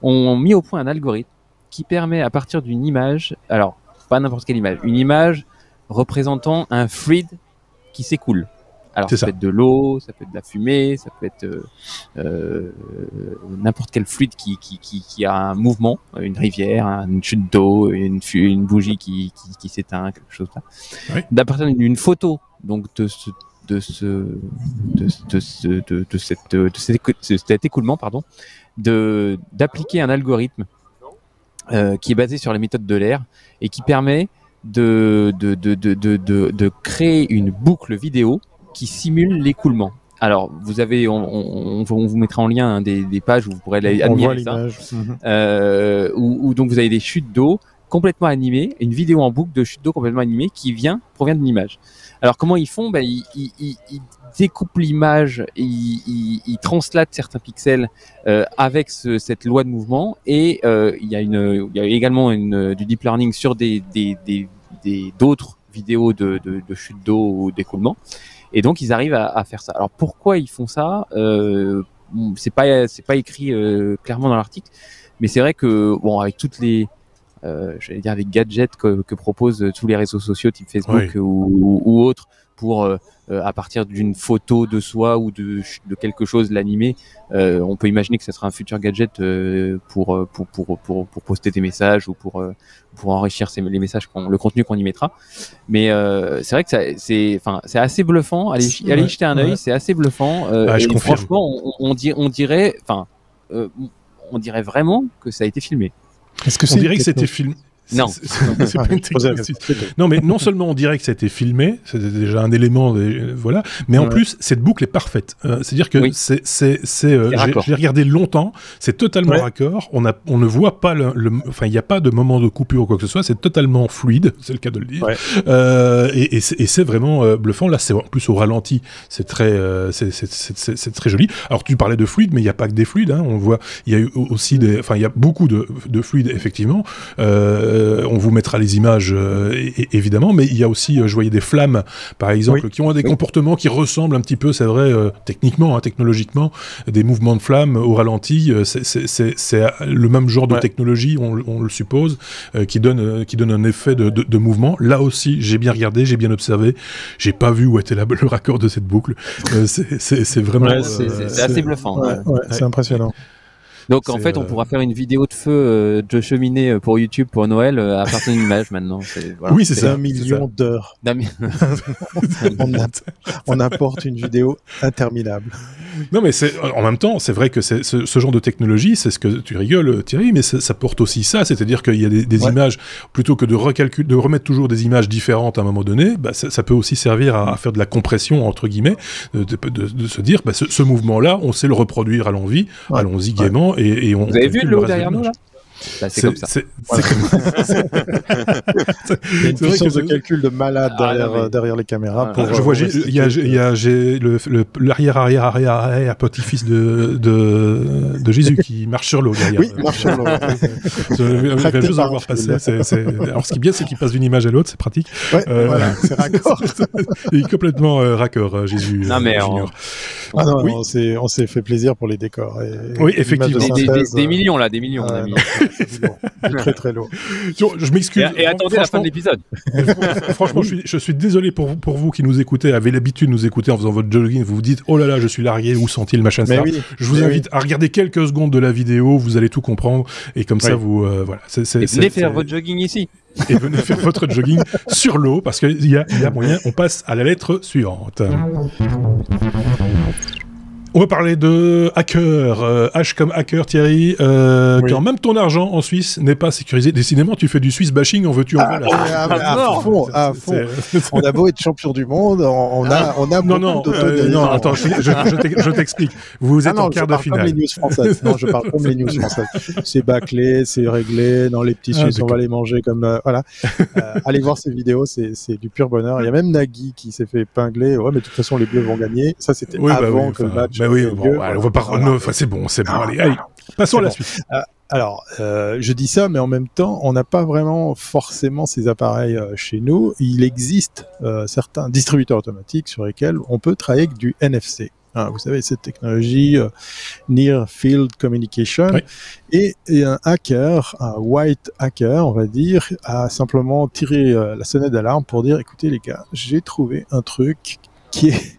ont mis au point un algorithme qui permet à partir d'une image, alors pas n'importe quelle image, une image représentant un fluide qui s'écoule. Alors ça peut être de l'eau, ça peut être de la fumée, ça peut être n'importe quel fluide qui a un mouvement, une rivière, une chute d'eau, une bougie qui s'éteint, quelque chose comme ça. Oui. D'à partir d'une photo, donc de cet écoulement, d'appliquer un algorithme qui est basé sur la méthode de l'air et qui permet de créer une boucle vidéo qui simule l'écoulement. Alors, vous avez, on vous mettra en lien des pages où vous pourrez admirer ça. Où donc vous avez des chutes d'eau complètement animées, une vidéo en boucle de chute d'eau complètement animée qui provient d'une image. Alors, comment ils font ? Ils découpent l'image, ils translatent certains pixels avec cette loi de mouvement, et il y a également du deep learning sur d'autres vidéos de chute d'eau ou d'écoulement. Et donc ils arrivent à faire ça. Alors pourquoi ils font ça ? C'est pas écrit clairement dans l'article, mais c'est vrai que avec toutes les j'allais dire les gadgets que proposent tous les réseaux sociaux type Facebook ou autres pour à partir d'une photo de soi ou de quelque chose l'animer, on peut imaginer que ça sera un futur gadget pour poster des messages ou pour enrichir les messages, le contenu qu'on y mettra. Mais c'est vrai que c'est assez bluffant. Allez jeter un œil, c'est assez bluffant. Et franchement, on dirait vraiment que ça a été filmé. Est-ce que on dirait que c'était filmé? Non, c'est pas une technologie. Non, mais non seulement on dirait que ça a été filmé, c'est déjà un élément, voilà, mais en plus cette boucle est parfaite. C'est-à-dire que j'ai regardé longtemps, c'est totalement raccord. On ne voit pas enfin il n'y a pas de moment de coupure ou quoi que ce soit. C'est totalement fluide, c'est le cas de le dire. Et c'est vraiment bluffant. Là, c'est en plus au ralenti, c'est très joli. Alors tu parlais de fluide, mais il n'y a pas que des fluides. Hein. On voit, il y a eu aussi il y a beaucoup de fluides effectivement. On vous mettra les images évidemment, mais il y a aussi, je voyais des flammes par exemple, qui ont des comportements qui ressemblent un petit peu, c'est vrai, techniquement, technologiquement, des mouvements de flammes au ralenti, c'est le même genre de technologie, on le suppose, qui donne un effet de mouvement. Là aussi, j'ai bien regardé, j'ai bien observé, j'ai pas vu où était le raccord de cette boucle. C'est vraiment... c'est assez bluffant. C'est impressionnant. Donc en fait, on pourra faire une vidéo de feu de cheminée pour YouTube pour Noël à partir d'une image maintenant. Voilà. Oui, c'est ça. 1 million d'heures. On apporte une vidéo interminable. Non, mais en même temps, c'est vrai que ce genre de technologie, c'est ce que tu rigoles, Thierry, mais ça porte aussi ça, c'est-à-dire qu'il y a des images, plutôt que de remettre toujours des images différentes à un moment donné, bah, ça peut aussi servir à faire de la compression, entre guillemets, de se dire, bah, ce mouvement-là, on sait le reproduire à l'envie, allons-y gaiement, et on... Vous avez vu l'eau derrière nous, là? Bah, c'est comme ça. Il y a une puissance de calcul de malade derrière les caméras. Je vois, il y a l'arrière petit-fils de Jésus qui marche sur l'eau derrière. Oui, marche sur l'eau. Je vais juste en voir passer. Alors, ce qui est bien, c'est qu'il passe d'une image à l'autre, c'est pratique. Ouais, voilà, c'est raccord. Il est complètement raccord, Jésus. Non, mais on s'est fait plaisir pour les décors. Oui, effectivement. Des millions, là, des millions, on a mis. Très très lourd. Je m'excuse. Et attendez la fin de l'épisode. Franchement, je suis désolé pour vous qui nous écoutez, avez l'habitude de nous écouter en faisant votre jogging, vous vous dites oh là là, je suis largué, où sont-ils, machin, ça. Je vous invite à regarder quelques secondes de la vidéo, vous allez tout comprendre, et comme ça, vous voilà. Venez faire votre jogging ici. Et venez faire votre jogging sur l'eau, parce qu'il y a moyen. On passe à la lettre suivante. On va parler de hacker, H comme hacker, Thierry, quand même ton argent en Suisse n'est pas sécurisé. Décidément, tu fais du Swiss bashing, en veux-tu, en veux. À fond. On a beau être champion du monde, on a Non, attends, je t'explique. Vous êtes en quart de finale. Je parle comme les news françaises. C'est bâclé, c'est réglé, dans les petits Suisses, on va les manger comme... voilà. Allez voir ces vidéos, c'est du pur bonheur. Il y a même Nagui qui s'est fait épingler. Ouais, mais de toute façon, les Bleus vont gagner. Ça, c'était avant que le match... Oui, bon, allez, on va pas. C'est bon. Allez, passons à la suite. Alors, je dis ça, mais en même temps, on n'a pas vraiment forcément ces appareils chez nous. Il existe certains distributeurs automatiques sur lesquels on peut travailler avec du NFC. Vous savez, cette technologie Near Field Communication. Oui. Et un hacker, un white hacker, on va dire, a simplement tiré la sonnette d'alarme pour dire, écoutez les gars, j'ai trouvé un truc qui est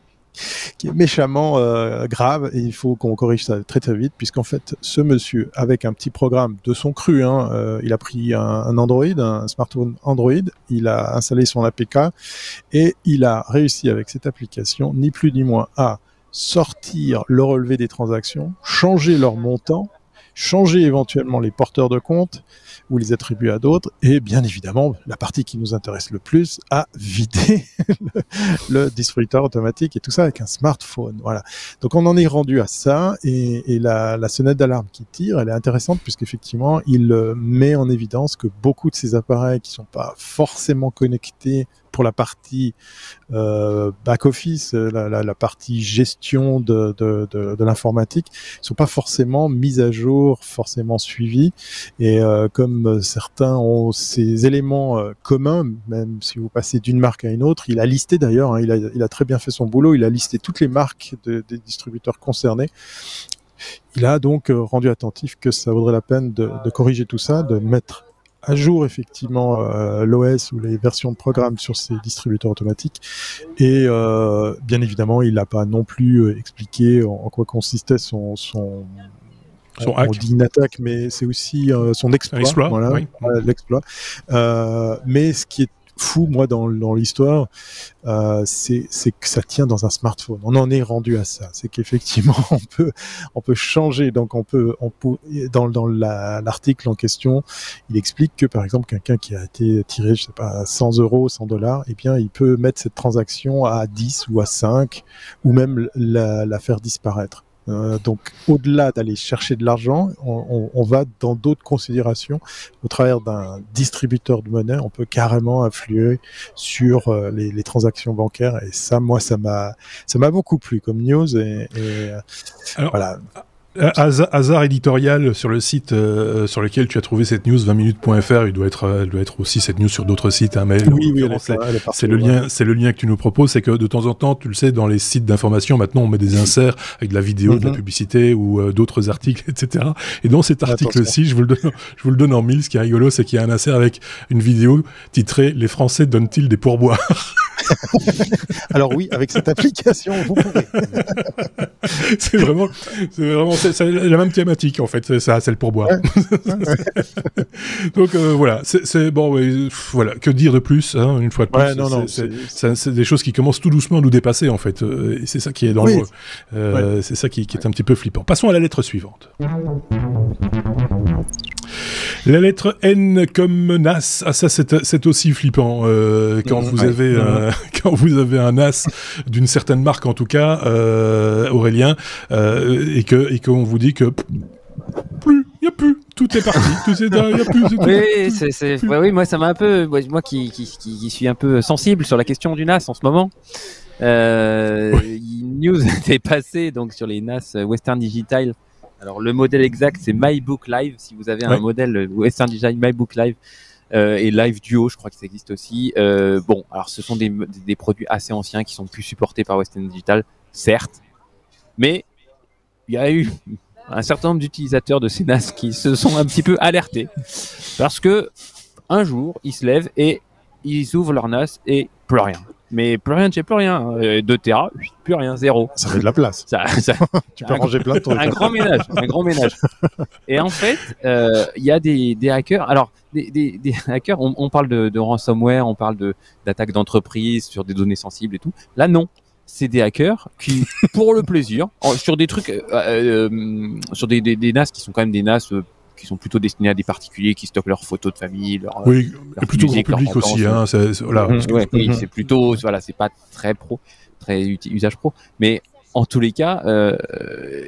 méchamment grave, et il faut qu'on corrige ça très très vite, puisqu'en fait ce monsieur, avec un petit programme de son cru, il a pris un Android, un smartphone Android, il a installé son APK et il a réussi avec cette application ni plus ni moins à sortir le relevé des transactions, changer leur montant, changer éventuellement les porteurs de compte ou les attribuer à d'autres, et bien évidemment, la partie qui nous intéresse le plus, à vider le distributeur automatique, et tout ça avec un smartphone. Voilà. Donc on en est rendu à ça, et la sonnette d'alarme qui tire, elle est intéressante, puisqu'effectivement, il met en évidence que beaucoup de ces appareils qui sont pas forcément connectés pour la partie back-office, la partie gestion de l'informatique, sont pas forcément mises à jour, forcément suivies, et comme certains ont ces éléments communs, même si vous passez d'une marque à une autre, il a listé d'ailleurs, il a très bien fait son boulot, il a listé toutes les marques des distributeurs concernés. Il a donc rendu attentif que ça vaudrait la peine de corriger tout ça, de mettre à jour effectivement l'OS ou les versions de programme sur ces distributeurs automatiques, et bien évidemment il n'a pas non plus expliqué en quoi consistait son on dit une attaque, mais c'est aussi son exploit, voilà, oui. L'exploit. Mais ce qui est fou, moi, dans l'histoire, c'est que ça tient dans un smartphone. On en est rendu à ça. C'est qu'effectivement, on peut changer. Donc, on peut dans l'article en question, il explique que, par exemple, quelqu'un qui a été tiré, je sais pas, 100 €, 100 $, eh bien, il peut mettre cette transaction à 10 ou à 5, ou même la faire disparaître. Donc, au-delà d'aller chercher de l'argent, on va dans d'autres considérations. Au travers d'un distributeur de monnaie, on peut carrément influer sur les transactions bancaires. Et ça, moi, ça m'a beaucoup plu comme news. Alors, voilà. Hasard éditorial sur le site sur lequel tu as trouvé cette news, 20minutes.fr, il doit être aussi cette news sur d'autres sites, mais oui, c'est le lien que tu nous proposes, c'est que de temps en temps, tu le sais, dans les sites d'information, maintenant on met des inserts avec de la vidéo, de la publicité ou d'autres articles, etc. Et dans cet article-ci, je vous le donne en mille, ce qui est rigolo, c'est qu'il y a un insert avec une vidéo titrée « Les Français donnent-ils des pourboires ?» Alors oui, avec cette application, vous pouvez. c'est vraiment c'est la même thématique en fait, c'est le pourboire. Donc voilà, c'est bon, voilà, que dire de plus, hein, une fois de plus. C'est des choses qui commencent tout doucement à nous dépasser en fait, et c'est ça qui est dangereux. C'est ça qui est un petit peu flippant. Passons à la lettre suivante. La lettre N comme NAS, ça c'est aussi flippant quand vous avez un NAS d'une certaine marque en tout cas, Aurélien, et qu'on vous dit que il y a plus, tout est parti, il y a plus. Oui, moi ça m'a un peu, moi qui suis un peu sensible sur la question du NAS en ce moment. Une news était passée donc sur les NAS Western Digital. Alors le modèle exact c'est MyBook Live. Si vous avez un modèle Western Digital MyBook Live et Live Duo, je crois que ça existe aussi. Bon, alors ce sont des produits assez anciens qui sont plus supportés par Western Digital, certes, mais il y a eu un certain nombre d'utilisateurs de ces NAS qui se sont un petit peu alertés parce que un jour ils se lèvent et ils ouvrent leur NAS et plus rien. Mais plus rien de chez plus rien. 2 Tera, plus rien, 0. Ça fait de la place. Tu peux ranger plein de trucs. Un grand ménage. Et en fait, il y a des hackers. Alors, des hackers, on parle de ransomware, on parle d'attaques d'entreprise sur des données sensibles et tout. Là, non. C'est des hackers qui, pour le plaisir, sur des trucs, sur des NAS qui sont quand même des NAS qui sont plutôt destinés à des particuliers qui stockent leurs photos de famille, leur plutôt musique, grand public aussi, hein, voilà. Oui, c'est plutôt, voilà, c'est pas très usage pro, mais en tous les cas,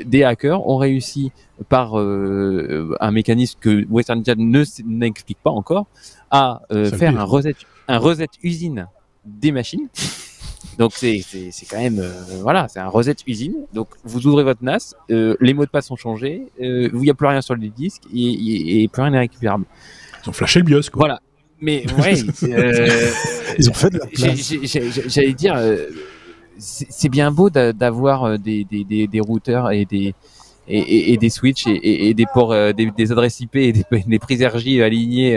des hackers ont réussi par un mécanisme que Western Digital n'explique pas encore à faire un reset usine des machines. Donc c'est quand même c'est un reset usine. Donc vous ouvrez votre NAS, les mots de passe sont changés, il n'y a plus rien sur le disque et plus rien n'est récupérable. Ils ont flashé le BIOS quoi. Voilà. Mais ouais, ils ont fait de la place. J'allais dire, c'est bien beau d'avoir des routeurs et des switches et des ports, des adresses IP et des prises RJ alignées,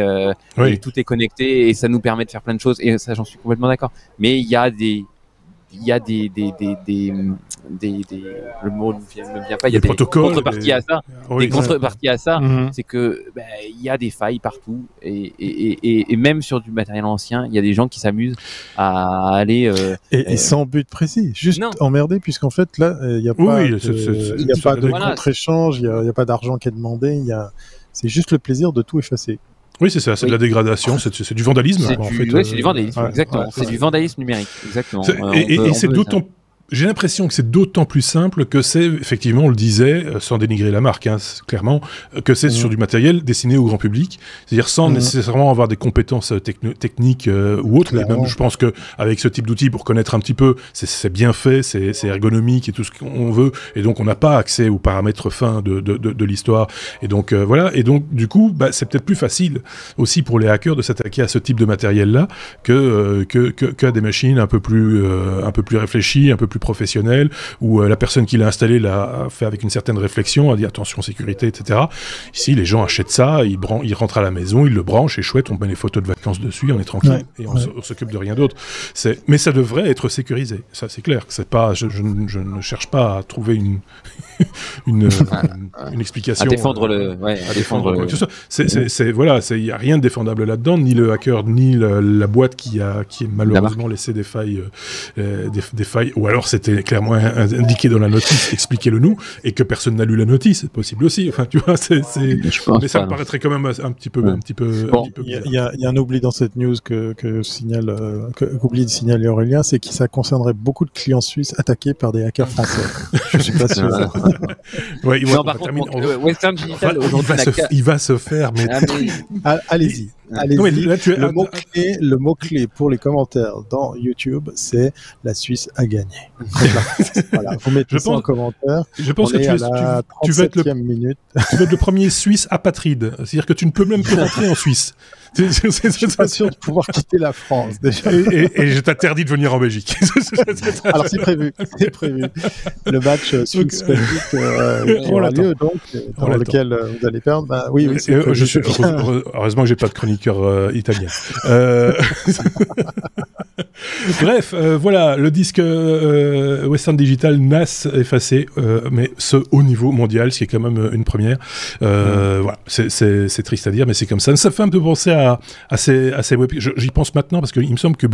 et tout est connecté et ça nous permet de faire plein de choses et ça j'en suis complètement d'accord. Mais il y a des le mot ne me vient pas, il y a des contreparties à ça. Des contreparties à ça, c'est que il y a des failles partout et même sur du matériel ancien, il y a des gens qui s'amusent à aller et sans but précis, juste emmerder, puisqu'en fait là il n'y a pas de contre-échange, il n'y a pas d'argent qui est demandé, c'est juste le plaisir de tout effacer. Oui, c'est ça, c'est de la dégradation, c'est du vandalisme. C'est du vandalisme, exactement. C'est du vandalisme numérique, exactement. Et c'est d'autant... J'ai l'impression que c'est d'autant plus simple que c'est, effectivement, on le disait, sans dénigrer la marque, hein, clairement, que c'est sur du matériel destiné au grand public, c'est-à-dire sans nécessairement avoir des compétences techniques ou autres, mais même je pense qu'avec ce type d'outils, pour connaître un petit peu, c'est bien fait, c'est ergonomique et tout ce qu'on veut, et donc on n'a pas accès aux paramètres fins de l'histoire, et donc voilà, et donc du coup, c'est peut-être plus facile aussi pour les hackers de s'attaquer à ce type de matériel-là qu'à des machines un peu plus réfléchies, un peu plus professionnel, où la personne qui l'a installé l'a fait avec une certaine réflexion, a dit attention sécurité, etc. Ici, les gens achètent ça, ils rentrent à la maison, ils le branchent, et chouette, on met les photos de vacances dessus, on est tranquille, et on s'occupe de rien d'autre. Mais ça devrait être sécurisé, ça c'est clair. C'est pas, je ne cherche pas à trouver une explication. À défendre voilà, il y a rien de défendable là-dedans, ni le hacker, ni la boîte qui a malheureusement laissé des failles, ou alors c'était clairement indiqué dans la notice, expliquez-le nous, et que personne n'a lu la notice, c'est possible aussi. Enfin, tu vois, mais ça me paraîtrait quand même un petit peu. Bon, il y a un oubli dans cette news qu'oublie de signaler Aurélien, c'est que ça concernerait beaucoup de clients suisses attaqués par des hackers français. Je suis pas sûr. Il va se faire, mais allez-y. Le mot-clé pour les commentaires dans YouTube, c'est la Suisse a gagné. Voilà, vous mettez ça en commentaire. Je pense que tu vas être le premier Suisse apatride. C'est-à-dire que tu ne peux même plus rentrer en Suisse. Je suis pas sûr de pouvoir quitter la France déjà. Et je t'interdis de venir en Belgique. Alors c'est prévu. Le match Suisse-Belgique aura lieu donc dans lequel vous allez perdre. Oui, c'est prévu. Heureusement que j'ai pas de chroniqueur italien. Bref, voilà, le disque Western Digital NAS effacé, mais ce haut niveau mondial, ce qui est quand même une première. Voilà, c'est triste à dire, mais c'est comme ça. Ça fait un peu penser à ces web. J'y pense maintenant parce qu'il me semble que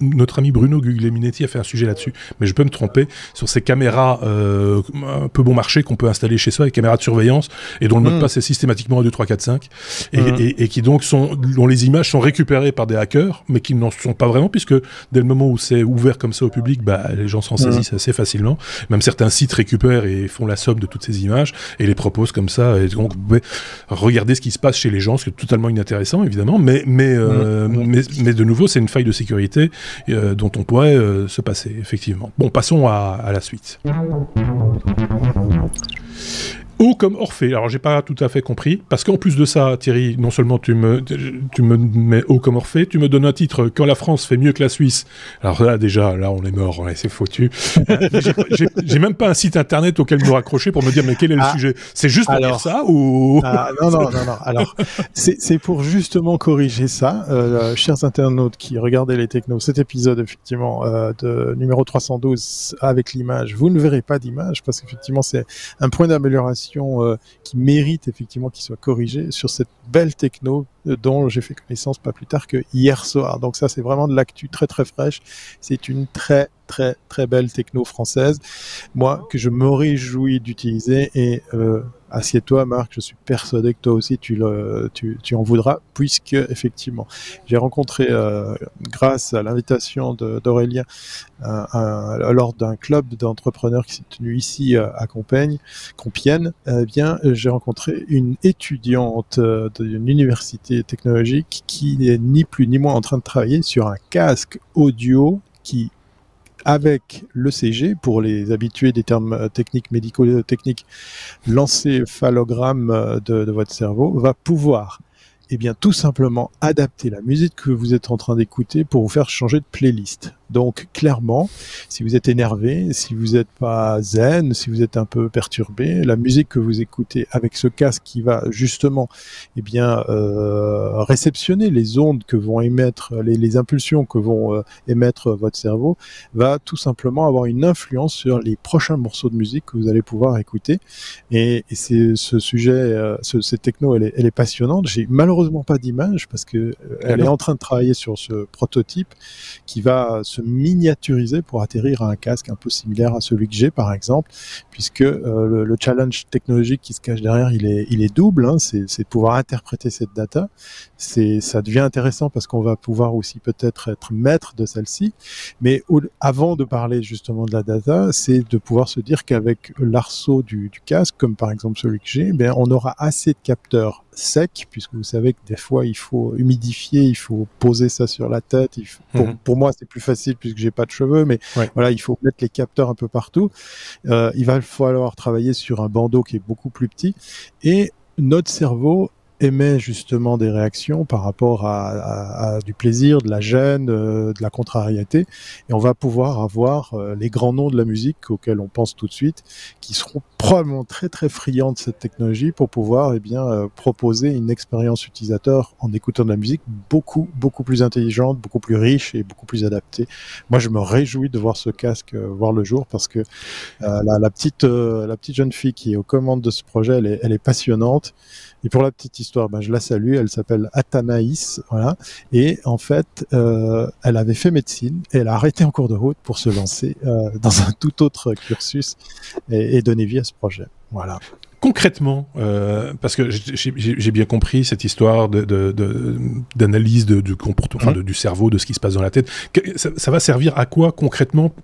notre ami Bruno Guglielminetti a fait un sujet là-dessus, mais je peux me tromper sur ces caméras un peu bon marché qu'on peut installer chez soi, les caméras de surveillance, et dont le mot de passe est systématiquement 1, 2, 3, 4, 5, et qui donc dont les images sont récupérées par des hackers, mais qui n'en sont pas vraiment, puisque dès le moment où c'est ouvert comme ça au public, les gens s'en saisissent assez facilement. Même certains sites récupèrent et font la somme de toutes ces images et les proposent comme ça. Et donc, vous pouvez regarder ce qui se passe chez les gens, ce qui est totalement inintéressant, évidemment. Mais de nouveau, c'est une faille de sécurité dont on pourrait se passer, effectivement. Bon, passons à la suite. O comme Orphée. Alors, j'ai pas tout à fait compris, parce qu'en plus de ça, Thierry, non seulement tu me mets O comme Orphée, tu me donnes un titre Quand la France fait mieux que la Suisse. Alors là, déjà, là, on est mort, c'est foutu. J'ai même pas un site internet auquel me raccrocher pour me dire, mais quel est le sujet? C'est juste pour dire ça ou... Non. Alors, c'est pour justement corriger ça. Chers internautes qui regardaient les technos, cet épisode, effectivement, de numéro 312 avec l'image, vous ne verrez pas d'image, parce qu'effectivement, c'est un point d'amélioration qui mérite effectivement qu'il soit corrigé sur cette belle techno dont j'ai fait connaissance pas plus tard que hier soir. Donc ça, c'est vraiment de l'actu très très fraîche. C'est une très très très belle techno française, moi que je me réjouis d'utiliser, et assieds-toi Marc, je suis persuadé que toi aussi tu en voudras, puisque effectivement j'ai rencontré grâce à l'invitation d'Aurélien lors d'un club d'entrepreneurs qui s'est tenu ici à Compiègne, j'ai rencontré une étudiante d'une université technologique qui n'est ni plus ni moins en train de travailler sur un casque audio qui, avec l'ECG, pour les habitués des termes techniques, médico-techniques, l'encéphalogramme de votre cerveau, va pouvoir tout simplement adapter la musique que vous êtes en train d'écouter pour vous faire changer de playlist. Donc clairement, si vous êtes énervé, si vous n'êtes pas zen, si vous êtes un peu perturbé, la musique que vous écoutez avec ce casque qui va justement réceptionner les ondes que vont émettre, les impulsions que vont émettre votre cerveau, va tout simplement avoir une influence sur les prochains morceaux de musique que vous allez pouvoir écouter. Et c'est ce sujet, cette techno, elle est passionnante. J'ai malheureusement pas d'image parce que elle est en train de travailler sur ce prototype qui va se miniaturiser pour atterrir à un casque un peu similaire à celui que j'ai par exemple, puisque le challenge technologique qui se cache derrière, il est double, hein, c'est de pouvoir interpréter cette data. Ça devient intéressant parce qu'on va pouvoir aussi peut-être être maître de celle-ci, mais avant de parler justement de la data, c'est de pouvoir se dire qu'avec l'arceau du casque, comme par exemple celui que j'ai, on aura assez de capteurs secs, puisque vous savez que des fois il faut humidifier, il faut poser ça sur la tête. Pour moi c'est plus facile puisque j'ai pas de cheveux, mais voilà, il faut mettre les capteurs un peu partout. Il va falloir travailler sur un bandeau qui est beaucoup plus petit, et notre cerveau émet justement des réactions par rapport à du plaisir, de la gêne, de la contrariété, et on va pouvoir avoir les grands noms de la musique auxquels on pense tout de suite, qui seront probablement très très friands de cette technologie pour pouvoir proposer une expérience utilisateur en écoutant de la musique beaucoup plus intelligente, beaucoup plus riche et beaucoup plus adaptée. Moi je me réjouis de voir ce casque voir le jour, parce que la petite jeune fille qui est aux commandes de ce projet, elle est passionnante. Et pour la petite histoire, je la salue, elle s'appelle Athénaïs, voilà. Et en fait, elle avait fait médecine et elle a arrêté en cours de route pour se lancer dans un tout autre cursus et donner vie à ce projet. Voilà. Concrètement, parce que j'ai bien compris cette histoire d'analyse du comportement, du cerveau, de ce qui se passe dans la tête. Ça va servir à quoi concrètement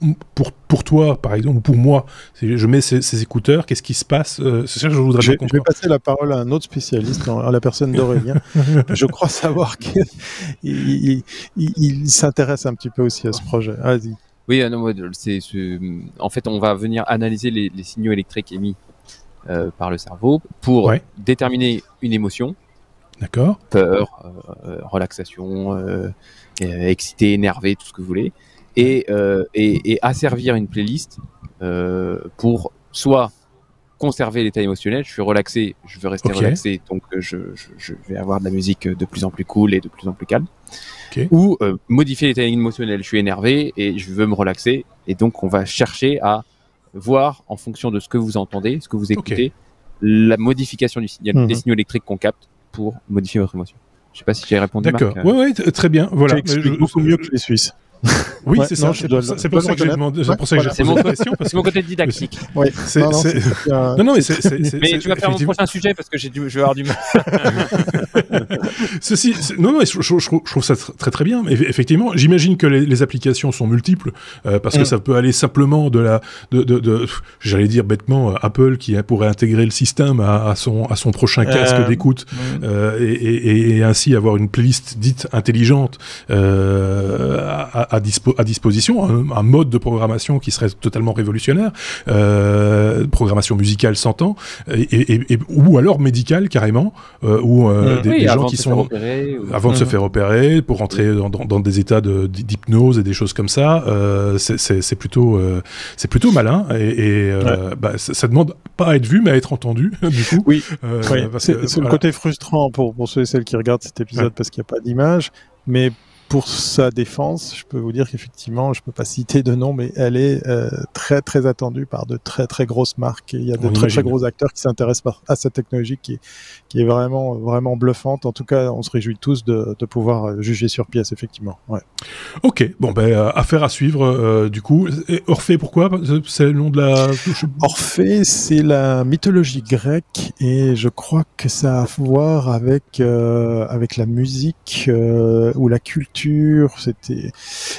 pour toi, par exemple, ou pour moi? Je mets ces écouteurs, qu'est-ce qui se passe? C'est ça que je voudrais bien comprendre. Je vais passer la parole à un autre spécialiste, à la personne d'Aurélien. Je crois savoir qu'il s'intéresse un petit peu aussi à ce projet. Vas-y. Oui, en fait, on va venir analyser les signaux électriques émis par le cerveau pour déterminer une émotion. D'accord. Peur, relaxation, excité, énervé, tout ce que vous voulez, et asservir une playlist pour soit conserver l'état émotionnel. Je suis relaxé, je veux rester relaxé, donc je vais avoir de la musique de plus en plus cool et de plus en plus calme. Ou modifier l'état émotionnel. Je suis énervé et je veux me relaxer, et donc on va chercher à voir en fonction de ce que vous entendez, ce que vous écoutez, la modification du signal, des signaux électriques qu'on capte pour modifier votre émotion. Je sais pas si j'ai répondu. D'accord. Marc. Oui, très bien. Voilà. J'explique beaucoup mieux que les Suisses. Oui, Ouais, c'est ça. C'est pour ça que j'ai demandé. C'est pour ça que j'ai posé la question. C'est mon côté didactique. Ouais. Non, mais c'est. Mais tu vas faire mon prochain sujet parce que je vais avoir du mal. Non, je trouve ça très bien. Mais effectivement, j'imagine que les applications sont multiples parce que ça peut aller simplement j'allais dire bêtement, Apple qui pourrait intégrer le système à son prochain casque d'écoute et ainsi avoir une playlist dite intelligente à disposition, un mode de programmation qui serait totalement révolutionnaire, programmation musicale s'entend, ou alors médicale carrément, où des gens qui sont avant de se faire opérer, pour rentrer dans des états d'hypnose et des choses comme ça, c'est plutôt malin et ça demande pas à être vu mais à être entendu du coup. Oui, c'est le côté frustrant pour ceux et celles qui regardent cet épisode parce qu'il n'y a pas d'image, mais pour sa défense, je peux vous dire qu'effectivement, je peux pas citer de nom, mais elle est très très attendue par de très très grosses marques. Et il y a de très gros acteurs qui s'intéressent à cette technologie qui est vraiment vraiment bluffante. En tout cas, on se réjouit tous de pouvoir juger sur pièce, effectivement. Ouais. Ok, bon affaire à suivre du coup. Et Orphée, pourquoi? C'est le nom de la. Orphée, c'est la mythologie grecque et je crois que ça a à voir avec la musique ou la culture. C'était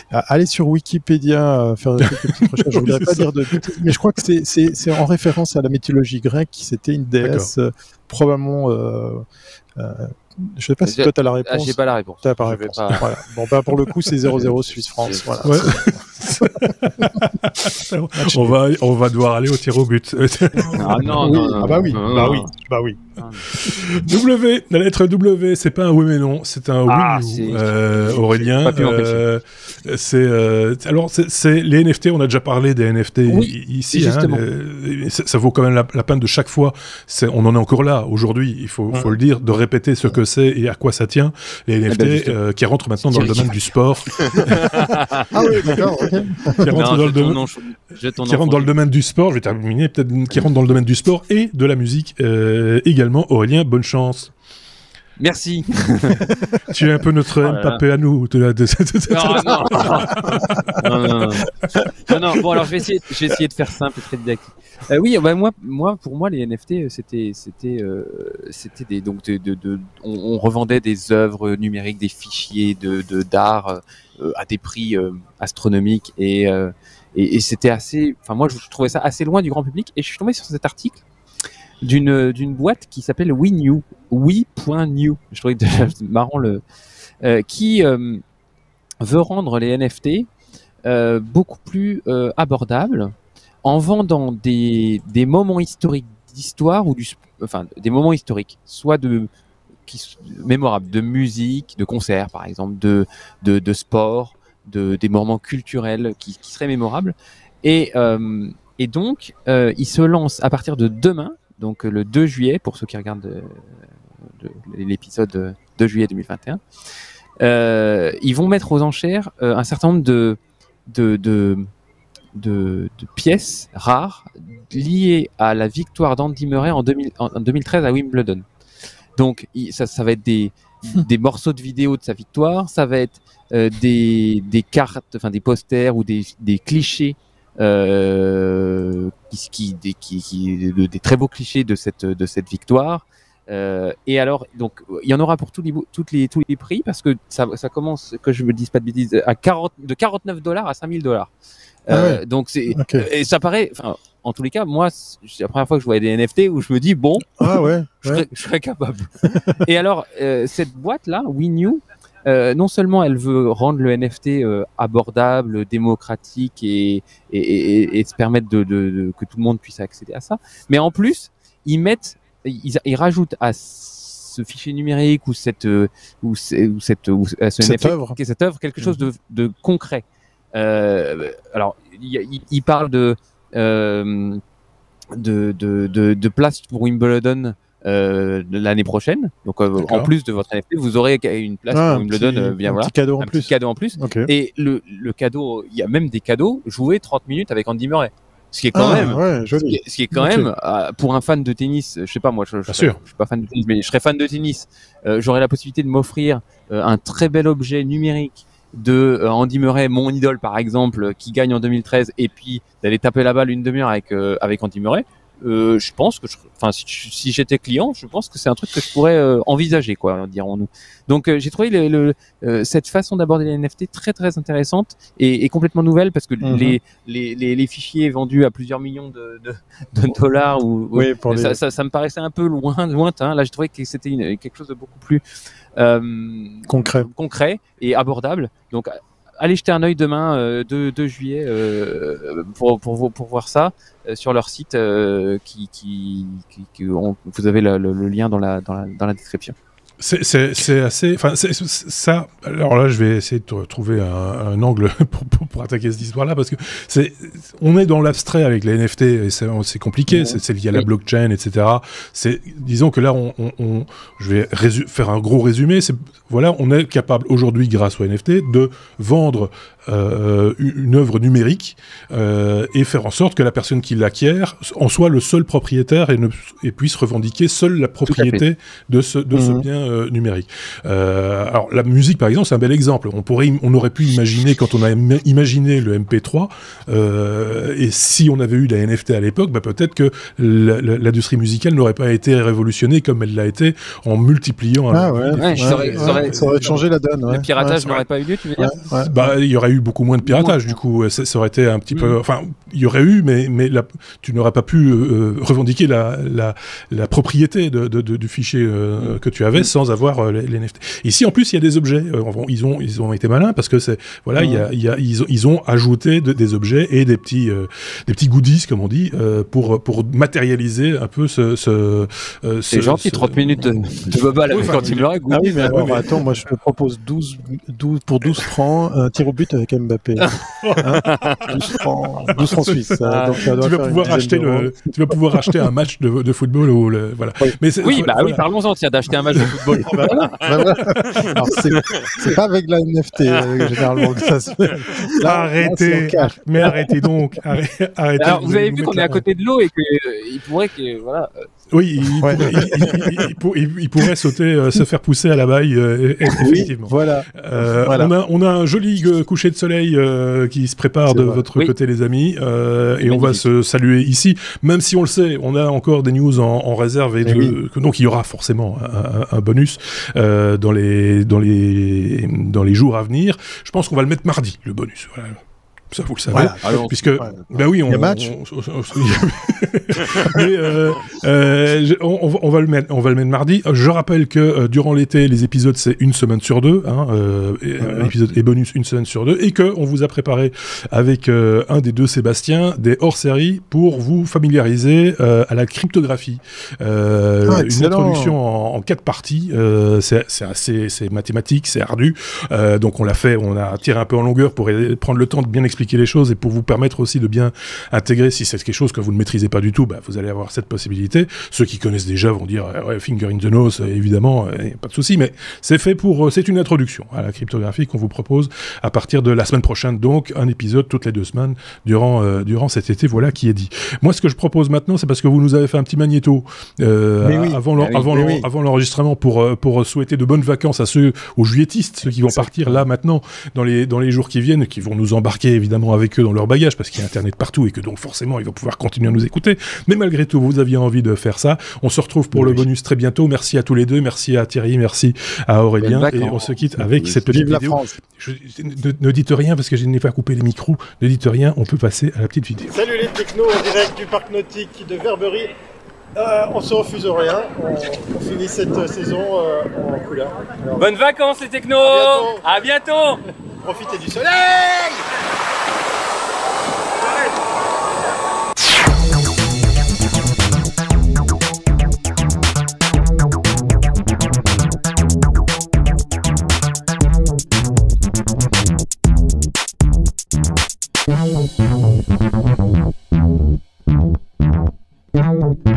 aller sur Wikipédia faire quelques petites recherches. Je voudrais pas dire de bêtises, mais je crois que c'est en référence à la mythologie grecque. C'était une déesse probablement. Je sais pas si toi t'as la réponse. J'ai pas la réponse. T'as pas la réponse. Voilà. Bon pour le coup c'est 0-0 Suisse-France. Voilà. Ouais. on va devoir aller au tir au but. Non. Bah oui. W, la lettre W, c'est pas un oui mais non, c'est un oui. Aurélien. C'est les NFT. On a déjà parlé des NFT ici. Ça vaut quand même la peine de chaque fois. On en est encore là aujourd'hui. Il faut le dire, de répéter ce que c'est et à quoi ça tient. Les NFT qui rentrent maintenant dans le domaine du sport. Ah oui, d'accord. Okay. Qui rentrent dans le domaine du sport. Je vais terminer peut-être. Qui rentrent dans le domaine du sport et de la musique également. Aurélien, bonne chance. Merci. Tu es un peu notre Mbappé à nous. Non. Bon, alors je vais essayer de faire simple et très didactique. Pour moi, les NFT, c'était on revendait des œuvres numériques, des fichiers d'art à des prix astronomiques et c'était assez. Enfin, moi, je trouvais ça assez loin du grand public et je suis tombé sur cet article d'une boîte qui s'appelle WeNew, we.new. Je trouvais déjà marrant qui veut rendre les NFT beaucoup plus abordables en vendant des moments historiques d'histoire ou des moments historiques, soit mémorables, de musique, de concerts par exemple, de sport, des moments culturels qui seraient mémorables et donc ils se lancent à partir de demain. Donc le 2 juillet, pour ceux qui regardent l'épisode 2 juillet 2021, ils vont mettre aux enchères un certain nombre de pièces rares liées à la victoire d'Andy Murray en 2013 à Wimbledon. Donc ça va être des morceaux de vidéo de sa victoire, ça va être des cartes, enfin des posters ou des clichés. Des très beaux clichés de cette victoire et alors donc il y en aura pour tous les prix parce que ça commence, que je me dise pas de bêtises, de $49 à $5,000 donc c'est et ça paraît, enfin en tous les cas moi c'est la première fois que je voyais des NFT où je me dis bon je serais capable et alors cette boîte là WeNew, non seulement elle veut rendre le NFT abordable, démocratique et se permettre que tout le monde puisse accéder à ça, mais en plus ils rajoutent à ce fichier numérique ou cette œuvre quelque chose de concret. Alors il parle de place pour Wimbledon l'année prochaine. Donc en plus de votre NFT, vous aurez une place pour Wimbledon. Petit cadeau en plus. Petit cadeau en plus. Okay. Et le cadeau, il y a même des cadeaux. Jouer 30 minutes avec Andy Murray. Ce qui est quand même, ce qui est quand même pour un fan de tennis, je sais pas moi, je suis pas fan de tennis, mais je serais fan de tennis. J'aurais la possibilité de m'offrir un très bel objet numérique de Andy Murray, mon idole par exemple, qui gagne en 2013, et puis d'aller taper la balle une demi-heure avec Andy Murray. Je pense que, si j'étais client, je pense que c'est un truc que je pourrais envisager, quoi, dirons-nous. Donc, j'ai trouvé cette façon d'aborder les NFT très très intéressante et complètement nouvelle parce que les fichiers vendus à plusieurs millions de dollars ça me paraissait un peu lointain. Là, j'ai trouvé que c'était quelque chose de beaucoup plus concret et abordable. Donc, allez jeter un œil demain, 2 juillet, pour voir ça sur leur site. Vous avez le lien dans la description. C'est assez, enfin ça. Alors là, je vais essayer de trouver un angle pour attaquer cette histoire-là parce que on est dans l'abstrait avec les NFT et c'est compliqué. C'est lié à la blockchain, etc. Disons que là, je vais faire un gros résumé. Voilà, on est capable aujourd'hui, grâce aux NFT, de vendre une œuvre numérique et faire en sorte que la personne qui l'acquiert en soit le seul propriétaire et puisse revendiquer seule la propriété de ce bien numérique. Alors la musique par exemple c'est un bel exemple. On aurait pu imaginer quand on a imaginé le MP3 et si on avait eu la NFT à l'époque, peut-être que l'industrie musicale n'aurait pas été révolutionnée comme elle l'a été en multipliant. Ça aurait changé la donne. Le piratage n'aurait pas eu lieu, tu veux dire? Il y aurait eu beaucoup moins de piratage du coup. Ça aurait été un petit peu. Enfin, il y aurait eu, mais tu n'aurais pas pu revendiquer la propriété du fichier que tu avais sans avoir les NFT. Ici, en plus, il y a des objets. Ils ont été malins parce que ils ont ajouté des objets et des petits goodies, comme on dit, pour matérialiser un peu c'est gentil, 30 minutes de bobal avec Andy Murray. Ah oui, mais alors, attends, moi je te propose 12 pour 12 francs, un tir au but avec Mbappé. 12 francs suisses. Donc, tu vas pouvoir acheter un match de football ou voilà. Mais oui, parlons-en, d'acheter un match de football. Alors, c'est pas avec la NFT généralement que ça se fait. Là, arrêtez donc. Arrêtez. Alors, vous avez vu qu'on est à côté de l'eau et qu'il pourrait que voilà. Oui, il pourrait se faire pousser à la baille, effectivement. Voilà. On a un joli coucher de soleil qui se prépare de votre côté, les amis, et on va se saluer ici, même si on le sait, on a encore des news en réserve, donc il y aura forcément un bonus dans les jours à venir. Je pense qu'on va le mettre mardi, le bonus. Voilà. Ça, vous le savez. Voilà. Puisque, oui, il y a match. Mais, on va le mettre mardi. Je rappelle que durant l'été, les épisodes, c'est une semaine sur deux, épisode et bonus une semaine sur deux, et que on vous a préparé avec un des deux Sébastien des hors-séries pour vous familiariser à la cryptographie. Une introduction en 4 parties. C'est mathématique, c'est ardu. Donc on a tiré un peu en longueur pour prendre le temps de bien expliquer les choses et pour vous permettre aussi de bien intégrer. Si c'est quelque chose que vous ne maîtrisez pas du tout, vous allez avoir cette possibilité. Ceux qui connaissent déjà vont dire finger in the nose, évidemment, pas de souci, mais c'est une introduction à la cryptographie qu'on vous propose à partir de la semaine prochaine, donc un épisode toutes les 2 semaines durant cet été, voilà qui est dit. Moi, ce que je propose maintenant, c'est parce que vous nous avez fait un petit magnéto avant l'enregistrement pour souhaiter de bonnes vacances aux juilletistes, ceux qui vont partir là maintenant dans les jours qui viennent, qui vont nous embarquer évidemment avec eux dans leur bagage parce qu'il y a internet partout et que donc forcément ils vont pouvoir continuer à nous écouter, mais malgré tout vous aviez envie de faire ça. On se retrouve pour le bonus très bientôt. Merci à tous les deux, merci à Thierry, merci à Aurélien, et on se quitte avec cette petite vidéo. Ne dites rien parce que je n'ai pas coupé les micros, ne dites rien, on peut passer à la petite vidéo. Salut les technos en direct du parc nautique de Verberie. On se refuse rien, on finit cette saison en couleur. Alors, bonnes vacances les technos, à bientôt. Profitez du soleil. Thank you.